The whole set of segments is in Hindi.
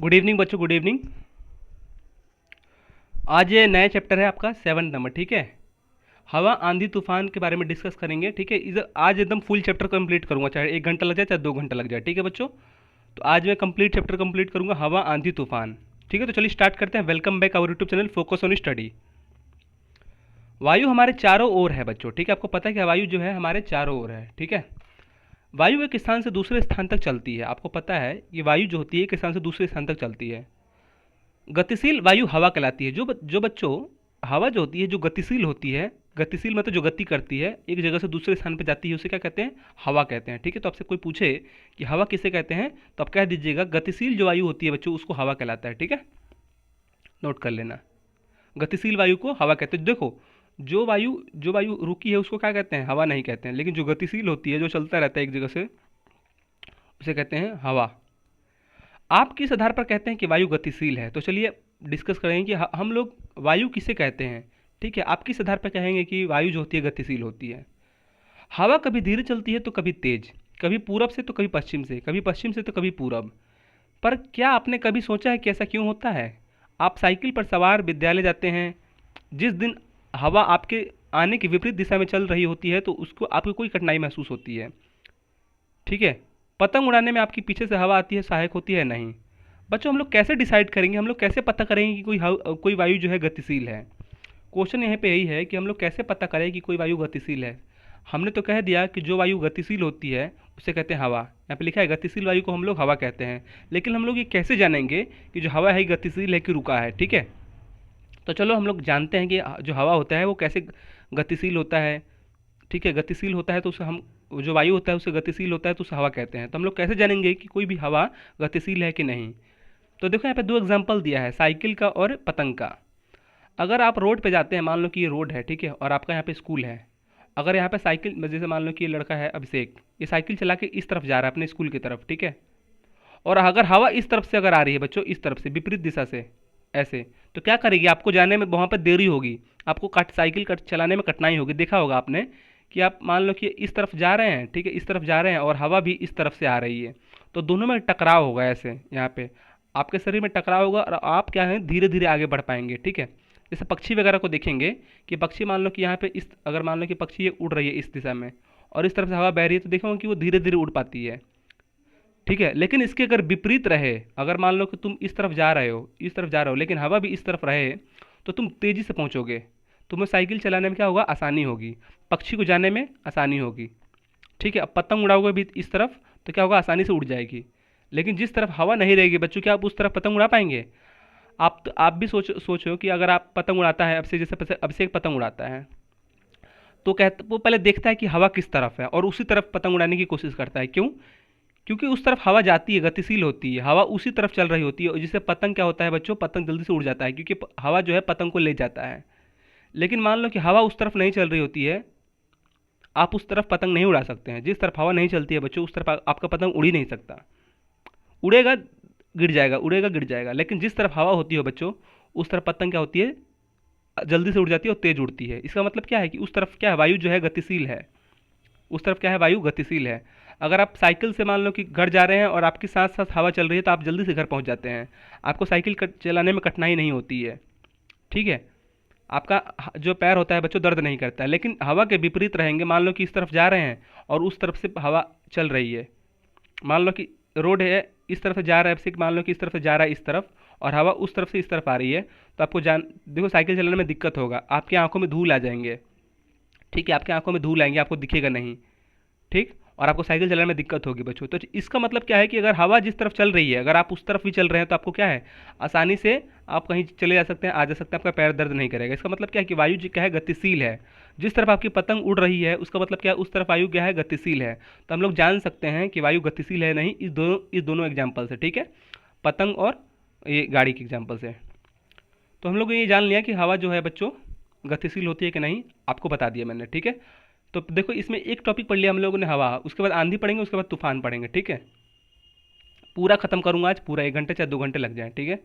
गुड इवनिंग बच्चों, गुड इवनिंग। आज ये नया चैप्टर है आपका 7 नंबर, ठीक है। हवा आंधी तूफान के बारे में डिस्कस करेंगे, ठीक है। आज एकदम फुल चैप्टर कंप्लीट करूंगा, चाहे 1 घंटा लग जाए चाहे 2 घंटा लग जाए, ठीक है बच्चों। तो आज मैं कंप्लीट चैप्टर कंप्लीट करूंगा, हवा आंधी तूफान, ठीक है। तो चलिए स्टार्ट करते हैं। Welcome back our YouTube channel focus on study. वायु हमारे चारों ओर है बच्चों, ठीक है। आपको पता है कि वायु जो है हमारे चारों ओर है, ठीक है। वायु एक स्थान से दूसरे स्थान तक चलती है। आपको पता है कि वायु जो होती है एक स्थान से दूसरे स्थान तक चलती है। गतिशील वायु हवा कहलाती है। जो बच्चों हवा जो होती है जो गतिशील होती है, गतिशील मतलब जो गति करती है, एक जगह से दूसरे स्थान पर जाती है, उसे क्या कहते हैं? हवा कहते हैं, ठीक है। तो आपसे कोई पूछे कि हवा किसे कहते हैं, तो आप कह दीजिएगा गतिशील जो वायु होती है बच्चों उसको हवा कहलाता है, ठीक है। नोट कर लेना, गतिशील वायु को हवा कहते हैं। देखो, जो वायु रुकी है उसको क्या कहते हैं? हवा नहीं कहते हैं। लेकिन जो गतिशील होती है, जो चलता रहता है एक जगह से, उसे कहते हैं हवा। आप किस आधार पर कहते हैं कि वायु गतिशील है? तो चलिए डिस्कस करेंगे कि हम लोग वायु किसे कहते हैं, ठीक है। आप किस आधार पर कहेंगे कि वायु जो होती है गतिशील होती है? हवा कभी धीरे चलती है तो कभी तेज, कभी पूरब से तो कभी पश्चिम से, कभी पश्चिम से तो कभी पूरब। पर क्या आपने कभी सोचा है कि ऐसा क्यों होता है? आप साइकिल पर सवार विद्यालय जाते हैं, जिस दिन हवा आपके आने की विपरीत दिशा में चल रही होती है तो उसको आपको कोई कठिनाई महसूस होती है, ठीक है। पतंग उड़ाने में आपकी पीछे से हवा आती है, सहायक होती है? नहीं। बच्चों, हम लोग कैसे डिसाइड करेंगे, हम लोग कैसे पता करेंगे कि कोई वायु जो है गतिशील है? क्वेश्चन यहाँ पे यही है कि हम लोग कैसे पता करें कि कोई वायु गतिशील है। हमने तो कह दिया कि जो वायु गतिशील होती है उसे कहते हैं हवा। यहाँ पे लिखा है गतिशील वायु को हम लोग हवा कहते हैं। लेकिन हम लोग ये कैसे जानेंगे कि जो हवा है गतिशील है कि रुका है, ठीक है। तो चलो हम लोग जानते हैं कि जो हवा होता है वो कैसे गतिशील होता है, ठीक है। गतिशील होता है तो उसे हम, जो वायु होता है उसे गतिशील होता है तो उसे हवा कहते हैं। तो हम लोग कैसे जानेंगे कि कोई भी हवा गतिशील है कि नहीं? तो देखो यहाँ पे 2 एग्जाम्पल दिया है, साइकिल का और पतंग का। अगर आप रोड पे जाते हैं, मान लो कि ये रोड है, ठीक है, और आपका यहाँ पे स्कूल है। अगर यहाँ पे साइकिल, जैसे मान लो कि ये लड़का है अभिषेक, ये साइकिल चला के इस तरफ जा रहा है अपने स्कूल की तरफ, ठीक है। और अगर हवा इस तरफ से अगर आ रही है बच्चों, इस तरफ से विपरीत दिशा से ऐसे, तो क्या करेगी? आपको जाने में वहाँ पर देरी होगी, आपको साइकिल चलाने में कठिनाई होगी। देखा होगा आपने कि आप मान लो कि इस तरफ जा रहे हैं, ठीक है, इस तरफ जा रहे हैं और हवा भी इस तरफ से आ रही है, तो दोनों में टकराव होगा। ऐसे यहाँ पे आपके शरीर में टकराव होगा और आप क्या है धीरे धीरे आगे बढ़ पाएंगे, ठीक है। जैसे पक्षी वगैरह को देखेंगे कि पक्षी मान लो कि यहाँ पे इस, अगर मान लो कि पक्षी ये उड़ रही है इस दिशा में और इस तरफ से हवा बह रही है, तो देखोगे कि वो धीरे धीरे उड़ पाती है, ठीक है। लेकिन इसके अगर विपरीत रहे, अगर मान लो कि तुम इस तरफ जा रहे हो, इस तरफ जा रहे हो, लेकिन हवा भी इस तरफ रहे, तो तुम तेज़ी से पहुंचोगे, तुम्हें साइकिल चलाने में क्या होगा? आसानी होगी, पक्षी को जाने में आसानी होगी, ठीक है। अब पतंग उड़ाओगे भी इस तरफ तो क्या होगा? आसानी से उड़ जाएगी। लेकिन जिस तरफ हवा नहीं रहेगी बच्चों, क्या आप उस तरफ पतंग उड़ा पाएंगे? आप भी सोचो कि अगर आप पतंग उड़ाता है, अभिषेक जैसे अभिषेक पतंग उड़ाता है, तो कहता वो पहले देखता है कि हवा किस तरफ है और उसी तरफ पतंग उड़ाने की कोशिश करता है। क्यों? क्योंकि उस तरफ हवा जाती है, गतिशील होती है, हवा उसी तरफ चल रही होती है, और जिससे पतंग क्या होता है बच्चों, पतंग जल्दी से उड़ जाता है, क्योंकि हवा जो है पतंग को ले जाता है। लेकिन मान लो कि हवा उस तरफ नहीं चल रही होती है, आप उस तरफ पतंग नहीं उड़ा सकते हैं। जिस तरफ हवा नहीं चलती है बच्चों, उस तरफ आपका पतंग उड़ ही नहीं सकता। उड़ेगा गिर जाएगा, उड़ेगा गिर जाएगा। लेकिन जिस तरफ हवा होती है बच्चों, उस तरफ पतंग क्या होती है? जल्दी से उड़ जाती है और तेज उड़ती है। इसका मतलब क्या है कि उस तरफ क्या है, वायु जो है गतिशील है, उस तरफ क्या है, वायु गतिशील है। अगर आप साइकिल से मान लो कि घर जा रहे हैं और आपके साथ साथ हवा चल रही है, तो आप जल्दी से घर पहुंच जाते हैं, आपको साइकिल चलाने में कठिनाई नहीं होती है, ठीक है। आपका जो पैर होता है बच्चों दर्द नहीं करता है। लेकिन हवा के विपरीत रहेंगे, मान लो कि इस तरफ जा रहे हैं और उस तरफ से हवा चल रही है, मान लो कि रोड है, इस तरफ से जा रहा है अभिषेक, मान लो कि इस तरफ से जा रहा है इस तरफ, और हवा उस तरफ से इस तरफ आ रही है, तो आपको देखो साइकिल चलाने में दिक्कत होगा, आपकी आंखों में धूल आ जाएंगे, ठीक है, आपकी आंखों में धूल आएंगे, आपको दिखेगा नहीं, ठीक। और आपको साइकिल चलाने में दिक्कत होगी बच्चों। तो इसका मतलब क्या है कि अगर हवा जिस तरफ चल रही है, अगर आप उस तरफ भी चल रहे हैं, तो आपको क्या है, आसानी से आप कहीं चले जा सकते हैं, आ जा सकते हैं, आपका पैर दर्द नहीं करेगा। इसका मतलब क्या है कि वायु जो क्या है, गतिशील है। जिस तरफ आपकी पतंग उड़ रही है उसका मतलब क्या है, उस तरफ वायु क्या है, गतिशील है। तो हम लोग जान सकते हैं कि वायु गतिशील है नहीं, इस दोनों एग्जाम्पल से, ठीक है, पतंग और ये गाड़ी के एग्जाम्पल से। तो हम लोग ये जान लिया कि हवा जो है बच्चों गतिशील होती है कि नहीं, आपको बता दिया मैंने, ठीक है। तो देखो इसमें एक टॉपिक पढ़ लिया हम लोगों ने हवा, उसके बाद आंधी पढ़ेंगे, उसके बाद तूफान पढ़ेंगे, ठीक है। पूरा खत्म करूंगा आज, पूरा 1 घंटे चाहे 2 घंटे लग जाए, ठीक है।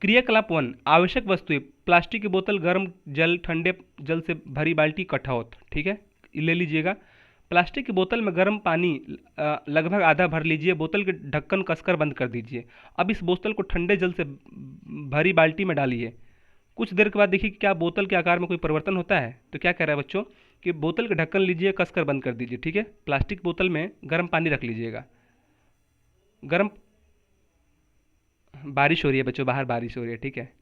क्रियाकलाप 1, आवश्यक वस्तुएं, प्लास्टिक की बोतल, गर्म जल, ठंडे जल से भरी बाल्टी, कठौत, ठीक है, ले लीजिएगा। प्लास्टिक की बोतल में गर्म पानी लगभग आधा भर लीजिए, बोतल के ढक्कन कसकर बंद कर दीजिए। अब इस बोतल को ठंडे जल से भरी बाल्टी में डालिए। कुछ देर के बाद देखिए कि क्या बोतल के आकार में कोई परिवर्तन होता है। तो क्या कह रहा है बच्चों कि बोतल के ढक्कन लीजिए, कसकर बंद कर दीजिए। ठीक है, प्लास्टिक बोतल में गर्म पानी रख लीजिएगा। गर्म बारिश हो रही है बच्चों, बाहर बारिश हो रही है। ठीक है,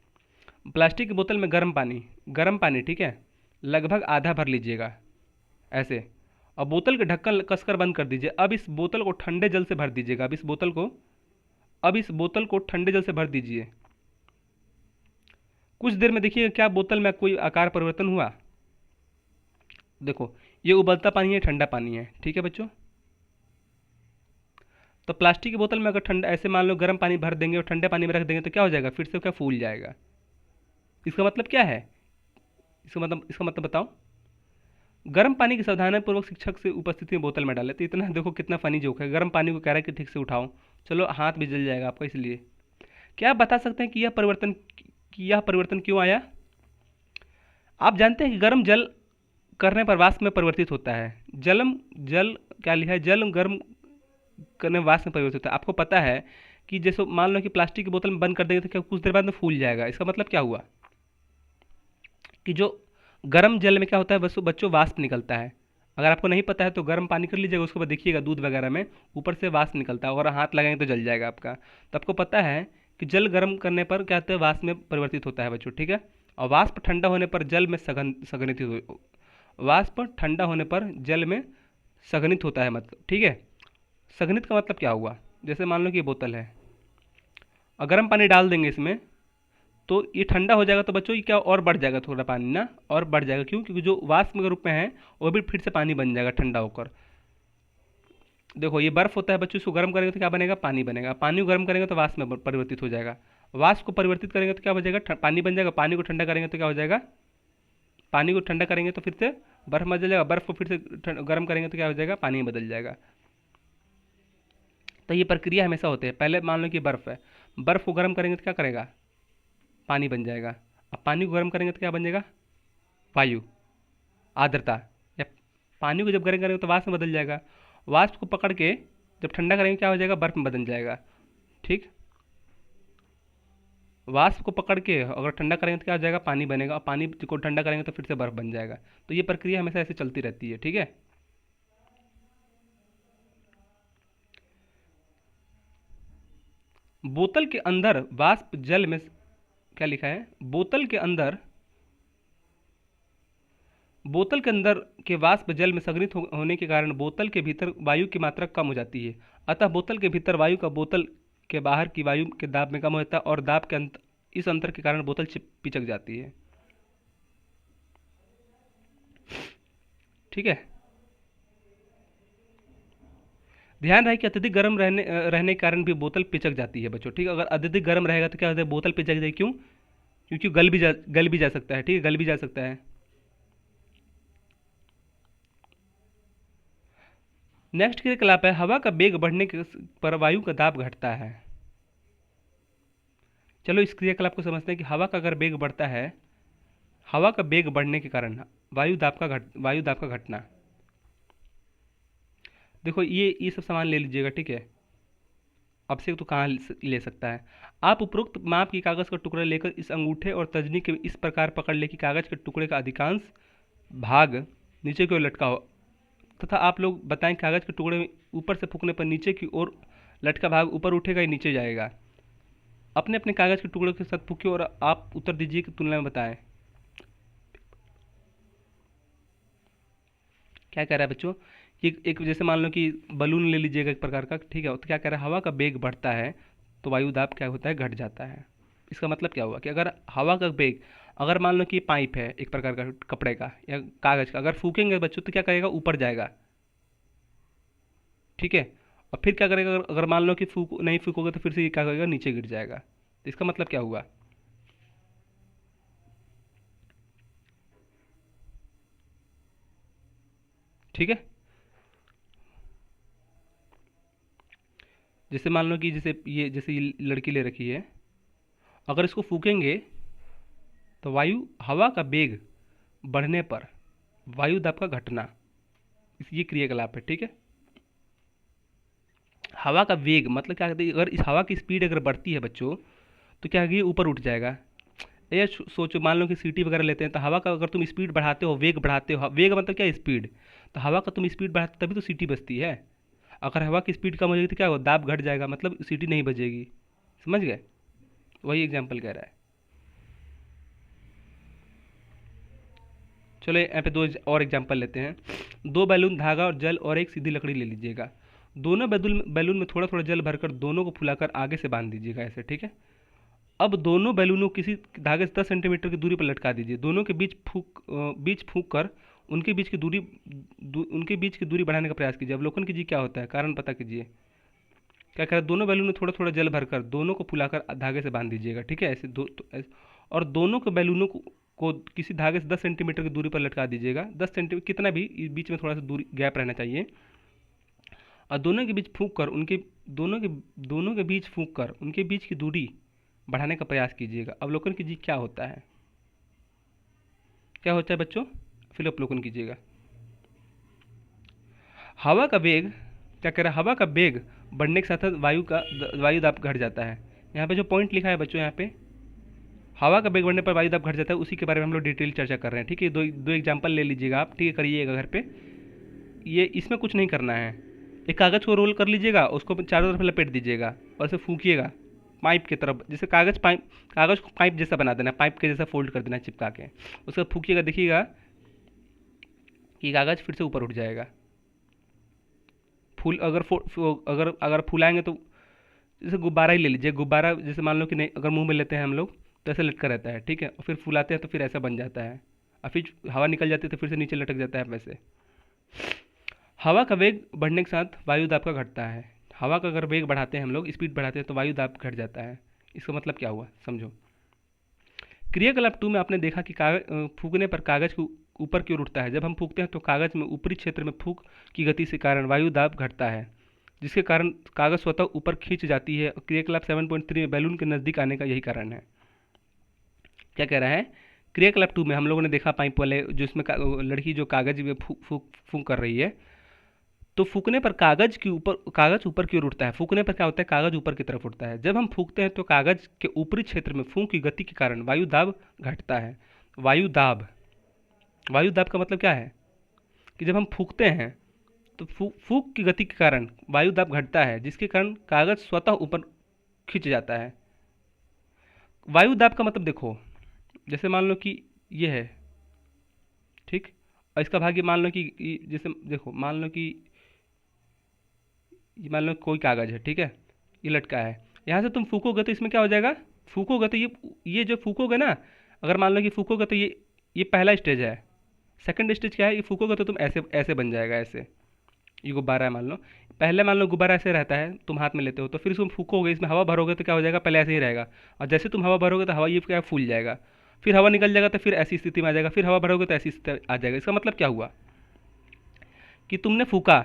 प्लास्टिक की बोतल में गर्म पानी ठीक है, लगभग आधा भर लीजिएगा ऐसे, और बोतल के ढक्कन कसकर बंद कर दीजिए। अब इस बोतल को ठंडे जल से भर दीजिएगा। अब इस बोतल को ठंडे जल से भर दीजिए। कुछ देर में देखिए क्या बोतल में कोई आकार परिवर्तन हुआ। देखो ये उबलता पानी है, ठंडा पानी है। ठीक है बच्चों, तो प्लास्टिक की बोतल में अगर ठंडा ऐसे मान लो गर्म पानी भर देंगे और ठंडे पानी में रख देंगे तो क्या हो जाएगा, फिर से क्या फूल जाएगा। इसका मतलब क्या है, इसका मतलब बताओ। गर्म पानी की सावधानीपूर्वक शिक्षक से उपस्थिति में बोतल में डाले। तो इतना देखो कितना फनी जोक है। गर्म पानी को कह रहा है कि ठीक से उठाओ, चलो हाथ भी जल जाएगा आपका। इसलिए क्या आप बता सकते हैं कि यह परिवर्तन क्यों आया। आप जानते हैं कि गर्म जल करने पर वाष्प में परिवर्तित होता है। जल क्या लिखा है, जल गर्म करने में वाष्प में परिवर्तित होता है। आपको पता है कि जैसे मान लो कि प्लास्टिक की बोतल में बंद कर देंगे तो क्या कुछ देर बाद में फूल जाएगा। इसका मतलब क्या हुआ कि जो गर्म जल में क्या होता है बच्चों, वाष्प निकलता है। अगर आपको नहीं पता है तो गर्म पानी कर लीजिएगा, उसके बाद देखिएगा दूध वगैरह में ऊपर से वाष्प निकलता है, और हाथ लगाएंगे तो जल जाएगा आपका। तो आपको पता है कि जल गर्म करने पर क्या होता है, वाष्प में परिवर्तित होता है बच्चों। ठीक है, और वाष्प ठंडा होने पर जल में वाष्प ठंडा होने पर जल में सघनित होता है। मतलब ठीक है, सघनित का मतलब क्या हुआ, जैसे मान लो कि ये बोतल है और गर्म पानी डाल देंगे इसमें तो ये ठंडा हो जाएगा। तो बच्चों ये क्या और बढ़ जाएगा, थोड़ा पानी ना और बढ़ जाएगा। क्यों, क्योंकि जो वाष्प के रूप में है वो भी फिर से पानी बन जाएगा ठंडा होकर। देखो ये बर्फ होता है बच्चों, इसको गर्म करेंगे तो क्या बनेगा, पानी बनेगा। पानी को गर्म करेंगे तो वाष्प में परिवर्तित हो जाएगा। वाष्प को परिवर्तित करेंगे तो क्या हो जाएगा, पानी बन जाएगा। पानी को ठंडा करेंगे तो क्या हो जाएगा, पानी को ठंडा करेंगे तो फिर से बर्फ में बदल जाएगा। बर्फ को फिर से गर्म करेंगे तो क्या हो जाएगा, पानी में बदल जाएगा। तो ये प्रक्रिया हमेशा होती है। पहले मान लो कि बर्फ है, बर्फ को गर्म करेंगे तो क्या करेगा, पानी बन जाएगा। अब पानी को गर्म करेंगे तो क्या बन जाएगा, वायु, आर्द्रता। या पानी को जब गर्म करेंगे तो वाष्प में बदल जाएगा। वाष्प को पकड़ के जब ठंडा करेंगे क्या हो जाएगा, बर्फ में बदल जाएगा। ठीक, वाष्प को पकड़ के अगर ठंडा करेंगे तो क्या हो जाएगा, पानी बनेगा। और पानी को ठंडा करेंगे तो फिर से बर्फ बन जाएगा। तो ये प्रक्रिया हमेशा ऐसे चलती रहती है। ठीक है, बोतल के अंदर वाष्प जल में क्या लिखा है, बोतल के अंदर के वाष्प जल में संघनित होने के कारण बोतल के भीतर वायु की मात्रा कम हो जाती है। अतः बोतल के भीतर वायु का बोतल के बाहर की वायु के दाब में कम हो जाता है, और दाब के इस अंतर के कारण बोतल पिचक जाती है। ठीक है, ध्यान रहे कि अत्यधिक गर्म रहने के कारण भी बोतल पिचक जाती है बच्चों। ठीक है, अगर अत्यधिक गर्म रहेगा तो क्या होता है, बोतल पिचक जाएगी। क्यों, क्योंकि गल भी जा सकता है। ठीक है, गल भी जा सकता है। नेक्स्ट क्रियाकलाप है, हवा का वेग बढ़ने पर वायु का दाब घटता है। चलो इस क्रियाकलाप को समझते हैं कि हवा का अगर वेग बढ़ता है, हवा का वेग बढ़ने के कारण वायु दाब का घटना। देखो ये सब सामान ले लीजिएगा। ठीक है, अब से तो कहाँ ले सकता है। आप उपरोक्त माप की कागज़ का टुकड़ा लेकर इस अंगूठे और तर्जनी के इस प्रकार पकड़ ले कि कागज़ के टुकड़े का अधिकांश भाग नीचे की ओर लटका हो, तथा आप लोग बताएं कागज़ के टुकड़े में ऊपर से फूकने पर नीचे की ओर लटका भाग ऊपर उठेगा या नीचे जाएगा। अपने अपने कागज़ के टुकड़ों के साथ फूकिए और आप उत्तर दीजिए कि तुलना में बताएं। क्या कह रहा है बच्चों, कि एक जैसे मान लो कि बलून ले लीजिएगा एक प्रकार का। ठीक है, तो क्या कह रहा है, हवा का वेग बढ़ता है तो वायु दाब क्या होता है, घट जाता है। इसका मतलब क्या हुआ कि अगर हवा का वेग, अगर मान लो कि पाइप है एक प्रकार का कपड़े का या कागज़ का, अगर फूकेंगे बच्चों तो क्या करेगा, ऊपर जाएगा। ठीक है, और फिर क्या करेगा, अगर मान लो कि नहीं फूकोगे तो फिर से ये क्या करेगा, नीचे गिर जाएगा। तो इसका मतलब क्या हुआ, ठीक है। जैसे मान लो कि जैसे ये लड़की ले रखी है, अगर इसको फूकेंगे तो हवा का वेग बढ़ने पर वायु दाब का घटना, ये क्रियाकलाप है, ठीक है। हवा का वेग मतलब क्या कहते हैं, अगर इस हवा की स्पीड अगर बढ़ती है बच्चों, तो क्या है कि ये ऊपर उठ जाएगा। ये सोचो, मान लो कि सीटी वगैरह लेते हैं, तो हवा का अगर तुम स्पीड बढ़ाते हो, वेग बढ़ाते हो, वेग मतलब क्या है, स्पीड। तो हवा का तुम स्पीड बढ़ाते तभी तो सीटी बजती है। अगर हवा की स्पीड कम हो जाएगी तो क्या होगा, दाब घट जाएगा, मतलब सीटी नहीं बजेगी। समझ गए, वही एग्जाम्पल कह रहा है। चलो यहाँ पे दो और एग्जाम्पल लेते हैं। दो बैलून, धागा और जल और एक सीधी लकड़ी ले लीजिएगा। दोनों बैलून बैलून में थोड़ा थोड़ा जल भरकर दोनों को फुलाकर आगे से बांध दीजिएगा, ऐसे, ठीक है। अब दोनों बैलूनों को किसी धागे से 10 सेंटीमीटर की दूरी पर लटका दीजिए। दोनों के बीच फूंक कर उनके बीच की दूरी बढ़ाने का प्रयास कीजिए। अवलोकन कीजिए क्या होता है, कारण पता कीजिए। क्या कह रहा है, दोनों बैलून में थोड़ा थोड़ा जल भरकर दोनों को फुलाकर धागे से बांध दीजिएगा, ठीक है, ऐसे और दोनों के बैलूनों को किसी धागे से 10 सेंटीमीटर की दूरी पर लटका दीजिएगा। 10 सेंटीमीटर कितना भी, बीच में थोड़ा सा दूरी गैप रहना चाहिए। और दोनों के बीच फूंक कर उनके बीच की दूरी बढ़ाने का प्रयास कीजिएगा। अवलोकन कीजिए क्या होता है। क्या होता है बच्चों, फिर अवलोकन कीजिएगा। हवा का वेग, क्या कह रहा है, हवा का वेग बढ़ने के साथ साथ वायु दाब घट जाता है। यहाँ पे जो पॉइंट लिखा है बच्चों, यहाँ पे हवा का वेग बढ़ने पर वायु दाब घट जाता है, उसी के बारे में हम लोग डिटेल चर्चा कर रहे हैं, ठीक है। दो दो एग्जाम्पल ले लीजिएगा आप, ठीक है, करिएगा घर पे। ये इसमें कुछ नहीं करना है। एक कागज़ को रोल कर लीजिएगा, उसको चारों तरफ लपेट दीजिएगा और इसे फूकिएगा पाइप की तरफ, जैसे कागज़ को पाइप जैसा बना देना, पाइप के जैसा फोल्ड कर देना चिपका के, उसका फूकिएगा, देखिएगा कि कागज़ फिर से ऊपर उठ जाएगा। फूल अगर फूलाएंगे तो जैसे गुब्बारा ही ले लीजिए। गुब्बारा जैसे मान लो कि नहीं, अगर मुंह में लेते हैं हम लोग तो ऐसे लटका रहता है, ठीक है, और फिर फुलाते हैं तो फिर ऐसा बन जाता है, और फिर हवा निकल जाती है तो फिर से नीचे लटक जाता है वैसे। हवा का वेग बढ़ने के साथ वायु दाब का घटता है। हवा का अगर वेग बढ़ाते हैं हम लोग, स्पीड बढ़ाते हैं, तो वायु दाब घट जाता है। इसका मतलब क्या हुआ, समझो। क्रियाकलाप 2 में आपने देखा कि कागज फूकने पर कागज को ऊपर की ओर उठता है। जब हम फूकते हैं तो कागज में ऊपरी क्षेत्र में फूक की गति से कारण वायु दाब घटता है, जिसके कारण कागज स्वतः ऊपर खींच जाती है। क्रियाकलाप 7.3 में बैलून के नज़दीक आने का यही कारण है। क्या कह रहा है, क्रियाकलाप 2 में हम लोगों ने देखा पाइप वाले, जो इसमें लड़की जो कागज में फूंक कर रही है, तो फूकने पर कागज ऊपर की ओर उठता है। फूकने पर क्या होता है, कागज ऊपर की तरफ उठता है। जब हम फूकते हैं तो कागज के ऊपरी क्षेत्र में फूंक की गति के कारण वायु दाब घटता है। वायु दाब का मतलब क्या है कि जब हम फूकते हैं तो फूक की गति के कारण वायु दाब घटता है, जिसके कारण कागज स्वतः ऊपर खिंच जाता है। वायु दाब का मतलब देखो, जैसे मान लो कि ये है, ठीक, और इसका भाग्य मान लो कि जैसे देखो, मान लो कि मान लो कोई कागज़ है, ठीक है, ये लटका है। यहाँ से तुम फूकोगे तो इसमें क्या हो जाएगा, फूकोगे तो ये जो फूकोगे ना, अगर मान लो कि फूकोगे तो ये पहला स्टेज है। सेकंड स्टेज क्या है, ये फूकोगे तो तुम ऐसे ऐसे बन जाएगा, ऐसे। ये गुब्बारा है मान लो, पहले मान लो गुब्बारा ऐसे रहता है, तुम हाथ में लेते हो, तो फिर इसको फूकोगे, इसमें हवा भरोगे तो क्या हो जाएगा, पहले ऐसे ही रहेगा, और जैसे तुम हवा भरोगे तो हवा ये क्या फूल जाएगा, फिर हवा निकल जाएगा तो फिर ऐसी स्थिति में आ जाएगा, फिर हवा भरोगे तो ऐसी स्थिति आ जाएगा। इसका मतलब क्या हुआ कि तुमने फूका,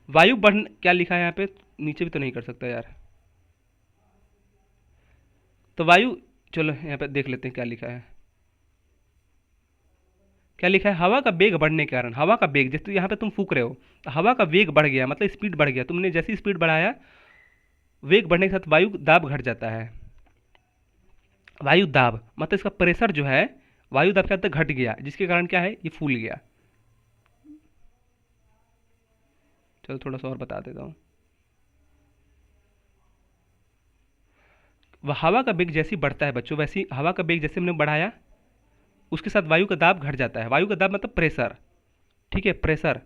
वायु बढ़, क्या लिखा है यहाँ पे, नीचे भी तो नहीं कर सकता यार, तो वायु, चलो यहाँ पे देख लेते हैं क्या लिखा है। क्या लिखा है, हवा का वेग बढ़ने के कारण, हवा का वेग, जैसे यहाँ पे तुम फूक रहे हो तो हवा का वेग बढ़ गया, मतलब स्पीड बढ़ गया। तुमने जैसी स्पीड बढ़ाया, वेग बढ़ने के साथ वायु दाब घट जाता है। वायु दाब मतलब इसका प्रेशर जो है, वायु दाब के अंदर घट गया, जिसके कारण क्या है, ये फूल गया। चलो थोड़ा सा और बता देता हूँ। वह हवा का वेग जैसे बढ़ता है बच्चों, वैसी हवा का वेग जैसे हमने बढ़ाया, उसके साथ वायु का दाब घट जाता है। वायु का दाब मतलब प्रेशर, ठीक है, प्रेशर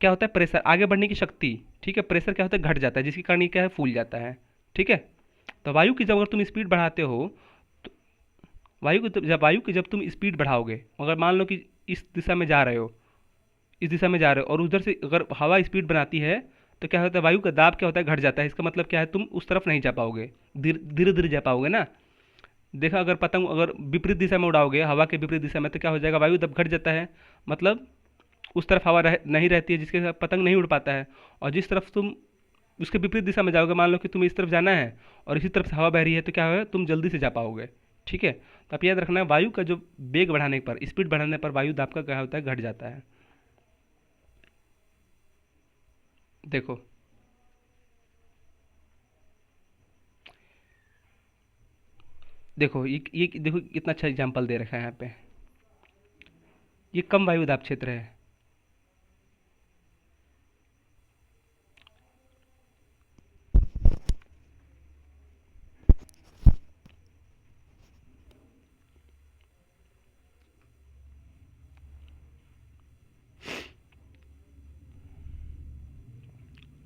क्या होता है, प्रेशर आगे बढ़ने की शक्ति, ठीक है, प्रेशर क्या होता है, घट जाता है, जिसके कारण ये क्या है, फूल जाता है, ठीक है। तो वायु की जब अगर तुम स्पीड बढ़ाते हो, तो वायु की जब तुम स्पीड बढ़ाओगे, अगर मान लो कि इस दिशा में जा रहे हो, और उधर से अगर हवा स्पीड बनाती है, तो क्या होता है, वायु का दाब क्या होता है, घट जाता है। इसका मतलब क्या है, तुम उस तरफ नहीं जा पाओगे, धीरे धीरे जा पाओगे ना। देखा, अगर पतंग अगर विपरीत दिशा में उड़ाओगे, हवा के विपरीत दिशा में, तो क्या हो जाएगा, वायु दाब घट जाता है, मतलब उस तरफ हवा नहीं रहती है, जिसके साथ पतंग नहीं उड़ पाता है। और जिस तरफ तुम उसके विपरीत दिशा में जाओगे, मान लो कि तुम्हें इस तरफ जाना है और इसी तरफ से हवा बह रही है, तो क्या होगा, तुम जल्दी से जा पाओगे, ठीक है। तो आप याद रखना है, वायु का जो वेग बढ़ाने पर, स्पीड बढ़ाने पर वायु दाब का क्या होता है, घट जाता है। देखो देखो ये देखो कितना अच्छा एग्जाम्पल दे रखा है यहाँ पे। ये कम वायु दाब क्षेत्र है।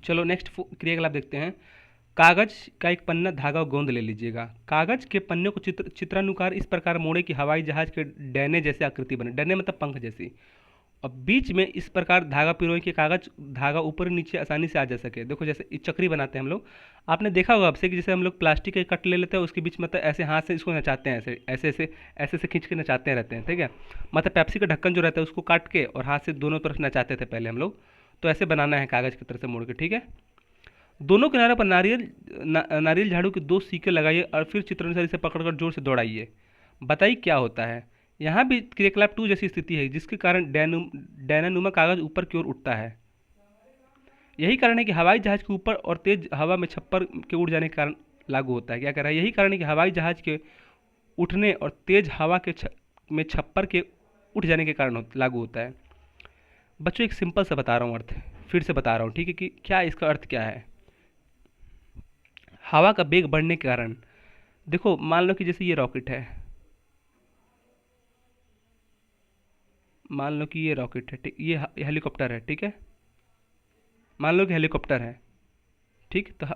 चलो नेक्स्ट क्रियाकलाप देखते हैं। कागज का एक पन्ना, धागा और गोंद ले लीजिएगा। कागज के पन्ने को चित्रानुसार इस प्रकार मोड़े कि हवाई जहाज के डैने जैसे आकृति बने। डैने मतलब पंख जैसी। और बीच में इस प्रकार धागा पिरोए कि कागज धागा ऊपर नीचे आसानी से आ जा सके। देखो जैसे इस चक्री बनाते हैं हम लोग। आपने देखा होगा आपसे कि जैसे हम लोग प्लास्टिक के कट ले लेते हैं, उसके बीच मतलब ऐसे हाथ से इसको नचाते हैं, ऐसे ऐसे ऐसे ऐसे ऐसे खींच के नचाते रहते हैं, ठीक है। मतलब पेप्सी का ढक्कन जो रहता है उसको काट के और हाथ से दोनों तरफ नचाते थे पहले हम लोग। तो ऐसे बनाना है कागज की तरह से मोड़ के, ठीक है। दोनों किनारों पर नारियल झाड़ू के दो सीके लगाइए और फिर चित्रानुसार इसे पकड़कर जोर से दौड़ाइए। बताइए क्या होता है। यहाँ भी क्रियाकलाप टू जैसी स्थिति है, जिसके कारण डैनानुमा कागज ऊपर की ओर उठता है। यही कारण है कि हवाई जहाज के ऊपर और तेज हवा में छप्पर के उड़ जाने के कारण लागू होता है। क्या कह रहा है, यही कारण है कि हवाई जहाज के उठने और तेज हवा के में छप्पर के उठ जाने के कारण लागू होता है। बच्चों एक सिंपल सा बता रहा हूँ अर्थ, फिर से बता रहा हूँ, ठीक है, कि क्या इसका अर्थ क्या है। हवा का वेग बढ़ने के कारण, देखो मान लो कि जैसे ये रॉकेट है, मान लो कि ये रॉकेट है, ठीक, ये हेलीकॉप्टर है, ठीक है। मान लो कि हेलीकॉप्टर है, ठीक। तो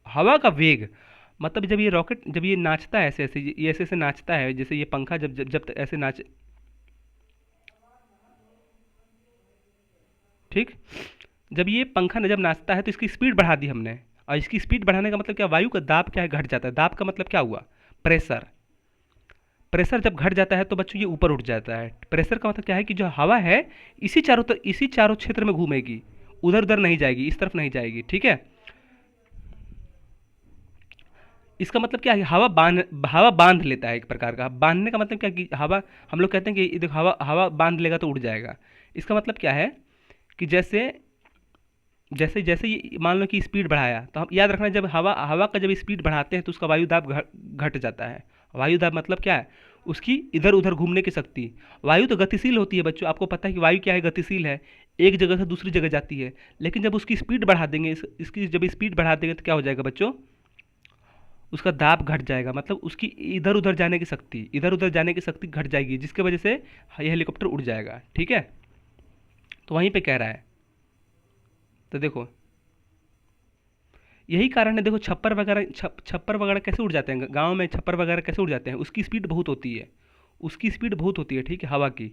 हवा का वेग मतलब जब ये रॉकेट, जब ये नाचता है ऐसे ऐसे, ये ऐसे ऐसे नाचता है, जैसे ये पंखा जब जब जब तक ऐसे नाच, ठीक। जब ये पंखा जब नाचता है तो इसकी स्पीड बढ़ा दी हमने। और इसकी स्पीड बढ़ाने का मतलब क्या, वायु का दाब क्या है, घट जाता है। दाब का मतलब क्या हुआ, प्रेशर। प्रेशर जब घट जाता है तो बच्चों ये ऊपर उठ जाता है। प्रेशर का मतलब क्या है कि जो हवा है इसी चारों क्षेत्र में घूमेगी, उधर उधर नहीं जाएगी, इस तरफ नहीं जाएगी, ठीक है। इसका मतलब क्या है, हवा बांध लेता है एक प्रकार का। बांधने का मतलब क्या कि हवा, हम लोग कहते हैं कि देखो हवा हवा बांध लेगा तो उड़ जाएगा। इसका मतलब क्या है कि जैसे जैसे जैसे ये मान लो कि स्पीड बढ़ाया, तो हम याद रखना जब हवा हवा का जब स्पीड बढ़ाते हैं तो उसका वायु दाब घट जाता है। वायु दाब मतलब क्या है, उसकी इधर उधर घूमने की शक्ति। वायु तो गतिशील होती है बच्चों, आपको पता है कि वायु क्या है, गतिशील है, एक जगह से दूसरी जगह जाती है। लेकिन जब उसकी स्पीड बढ़ा देंगे, इसकी जब स्पीड बढ़ा देंगे तो क्या हो जाएगा बच्चों, उसका दाब घट जाएगा। मतलब उसकी इधर उधर जाने की शक्ति, इधर उधर जाने की शक्ति घट जाएगी, जिसकी वजह से ये हेलीकॉप्टर उड़ जाएगा, ठीक है। तो वहीं पे कह रहा है। तो देखो यही कारण है, देखो छप्पर वगैरह कैसे उड़ जाते हैं गांव में, छप्पर वगैरह कैसे उड़ जाते हैं, उसकी स्पीड बहुत होती है, उसकी स्पीड बहुत होती है, ठीक है, हवा की।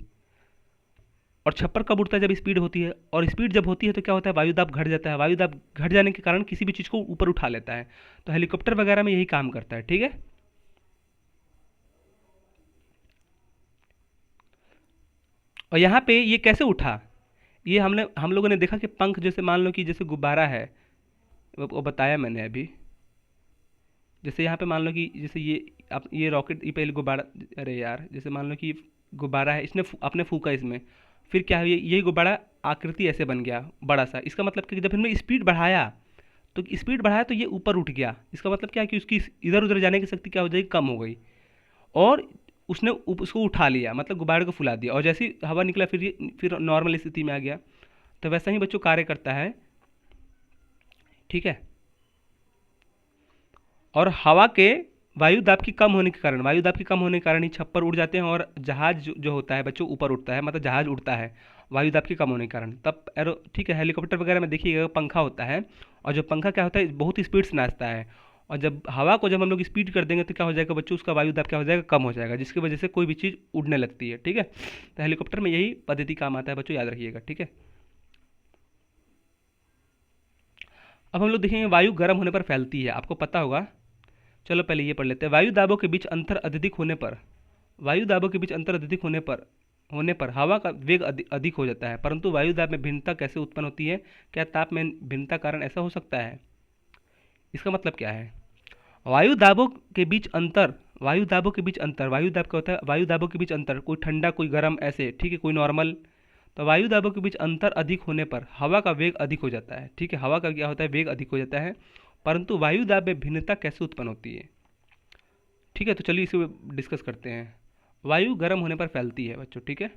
और छप्पर कब उड़ता है, जब स्पीड होती है। और स्पीड जब होती है तो क्या होता है, वायुदाब घट जाता है। वायुदाब घट जाने के कारण किसी भी चीज़ को ऊपर उठा लेता है। तो हेलीकॉप्टर वगैरह में यही काम करता है, ठीक है। और यहाँ पे ये कैसे उठा, ये हम लोगों ने देखा कि पंख, जैसे मान लो कि जैसे गुब्बारा है, वो बताया मैंने अभी। जैसे यहाँ पे मान लो कि जैसे ये आप ये रॉकेट, ये पहले गुब्बारा, अरे यार जैसे मान लो कि गुब्बारा है, इसने आपने फूका इसमें, फिर क्या है, ये गुब्बारा आकृति ऐसे बन गया बड़ा सा। इसका मतलब कि जब हमने स्पीड बढ़ाया, तो स्पीड बढ़ाया तो ये ऊपर उठ गया। इसका मतलब क्या है कि उसकी इधर उधर जाने की शक्ति क्या हो जाएगी, कम हो गई। और उसने उसको उठा लिया, मतलब गुब्बारे को फुला दिया, और जैसे ही हवा निकला फिर ये फिर नॉर्मल स्थिति में आ गया। तो वैसा ही बच्चों कार्य करता है, ठीक है। और हवा के वायु दाब की कम होने के कारण, वायु दाब की कम होने के कारण ही छप्पर उड़ जाते हैं, और जहाज जो होता है बच्चों ऊपर उठता है, मतलब जहाज उड़ता है वायु दाब के कम होने के कारण। तब एरो, ठीक है, हेलीकॉप्टर वगैरह में देखिएगा पंखा होता है, और जो पंखा क्या होता है, बहुत स्पीड से नाचता है। और जब हवा को जब हम लोग स्पीड कर देंगे तो क्या हो जाएगा बच्चों, उसका वायु दाब क्या हो जाएगा, कम हो जाएगा, जिसकी वजह से कोई भी चीज़ उड़ने लगती है, ठीक है। तो हेलीकॉप्टर में यही पद्धति काम आता है बच्चों, याद रखिएगा, ठीक है। अब हम लोग देखेंगे वायु गर्म होने पर फैलती है, आपको पता होगा। चलो पहले ये पढ़ लेते हैं। वायु दाबों के बीच अंतर अत्यधिक होने पर, वायु दाबों के बीच अंतर अत्यधिक होने पर हवा का वेग अधिक हो जाता है। परंतु वायु दाब में भिन्नता कैसे उत्पन्न होती है, क्या ताप में भिन्नता कारण ऐसा हो सकता है। इसका मतलब क्या है, वायु दाबों के बीच अंतर, वायु दाबों के बीच अंतर, वायु दाब क्या होता है, वायु दाबों के बीच अंतर, कोई ठंडा कोई गर्म ऐसे, ठीक है, कोई नॉर्मल। तो वायु दाबों के बीच अंतर अधिक होने पर हवा का वेग अधिक हो जाता है, ठीक है। हवा का क्या होता है, वेग अधिक हो जाता है। परंतु वायु दाब में भिन्नता कैसे उत्पन्न होती है, ठीक है। तो चलिए इसे डिस्कस करते हैं। वायु गर्म होने पर फैलती है बच्चों, ठीक है।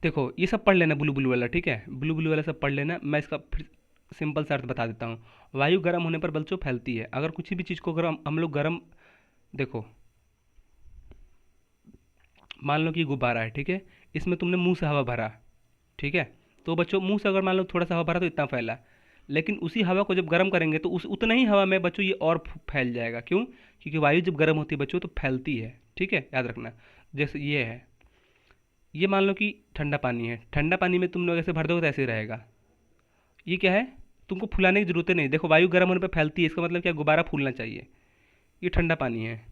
देखो ये सब पढ़ लेना, ब्लू ब्लू वाला, ठीक है। ब्लू ब्लू वाला सब पढ़ लेना। मैं इसका फिर सिंपल सा अर्थ बता देता हूँ। वायु गर्म होने पर बच्चों फैलती है। अगर कुछ भी चीज़ को अगर हम लोग गर्म, देखो मान लो कि गुब्बारा है, ठीक है। इसमें तुमने मुंह से हवा भरा, ठीक है। तो बच्चों मुंह से अगर मान लो थोड़ा सा हवा भरा तो इतना फैला, लेकिन उसी हवा को जब गर्म करेंगे तो उस उतना ही हवा में बच्चों ये और फैल जाएगा। क्यों? क्योंकि वायु जब गर्म होती है बच्चों तो फैलती है, ठीक है, याद रखना। जैसे ये है, ये मान लो कि ठंडा पानी है। ठंडा पानी में तुम लोग ऐसे भर दोगे तो ऐसे ही रहेगा। ये क्या है, तुमको फुलाने की जरूरत नहीं। देखो वायु गर्म होने पर फैलती है, इसका मतलब क्या, गुब्बारा फूलना चाहिए। ये ठंडा पानी है,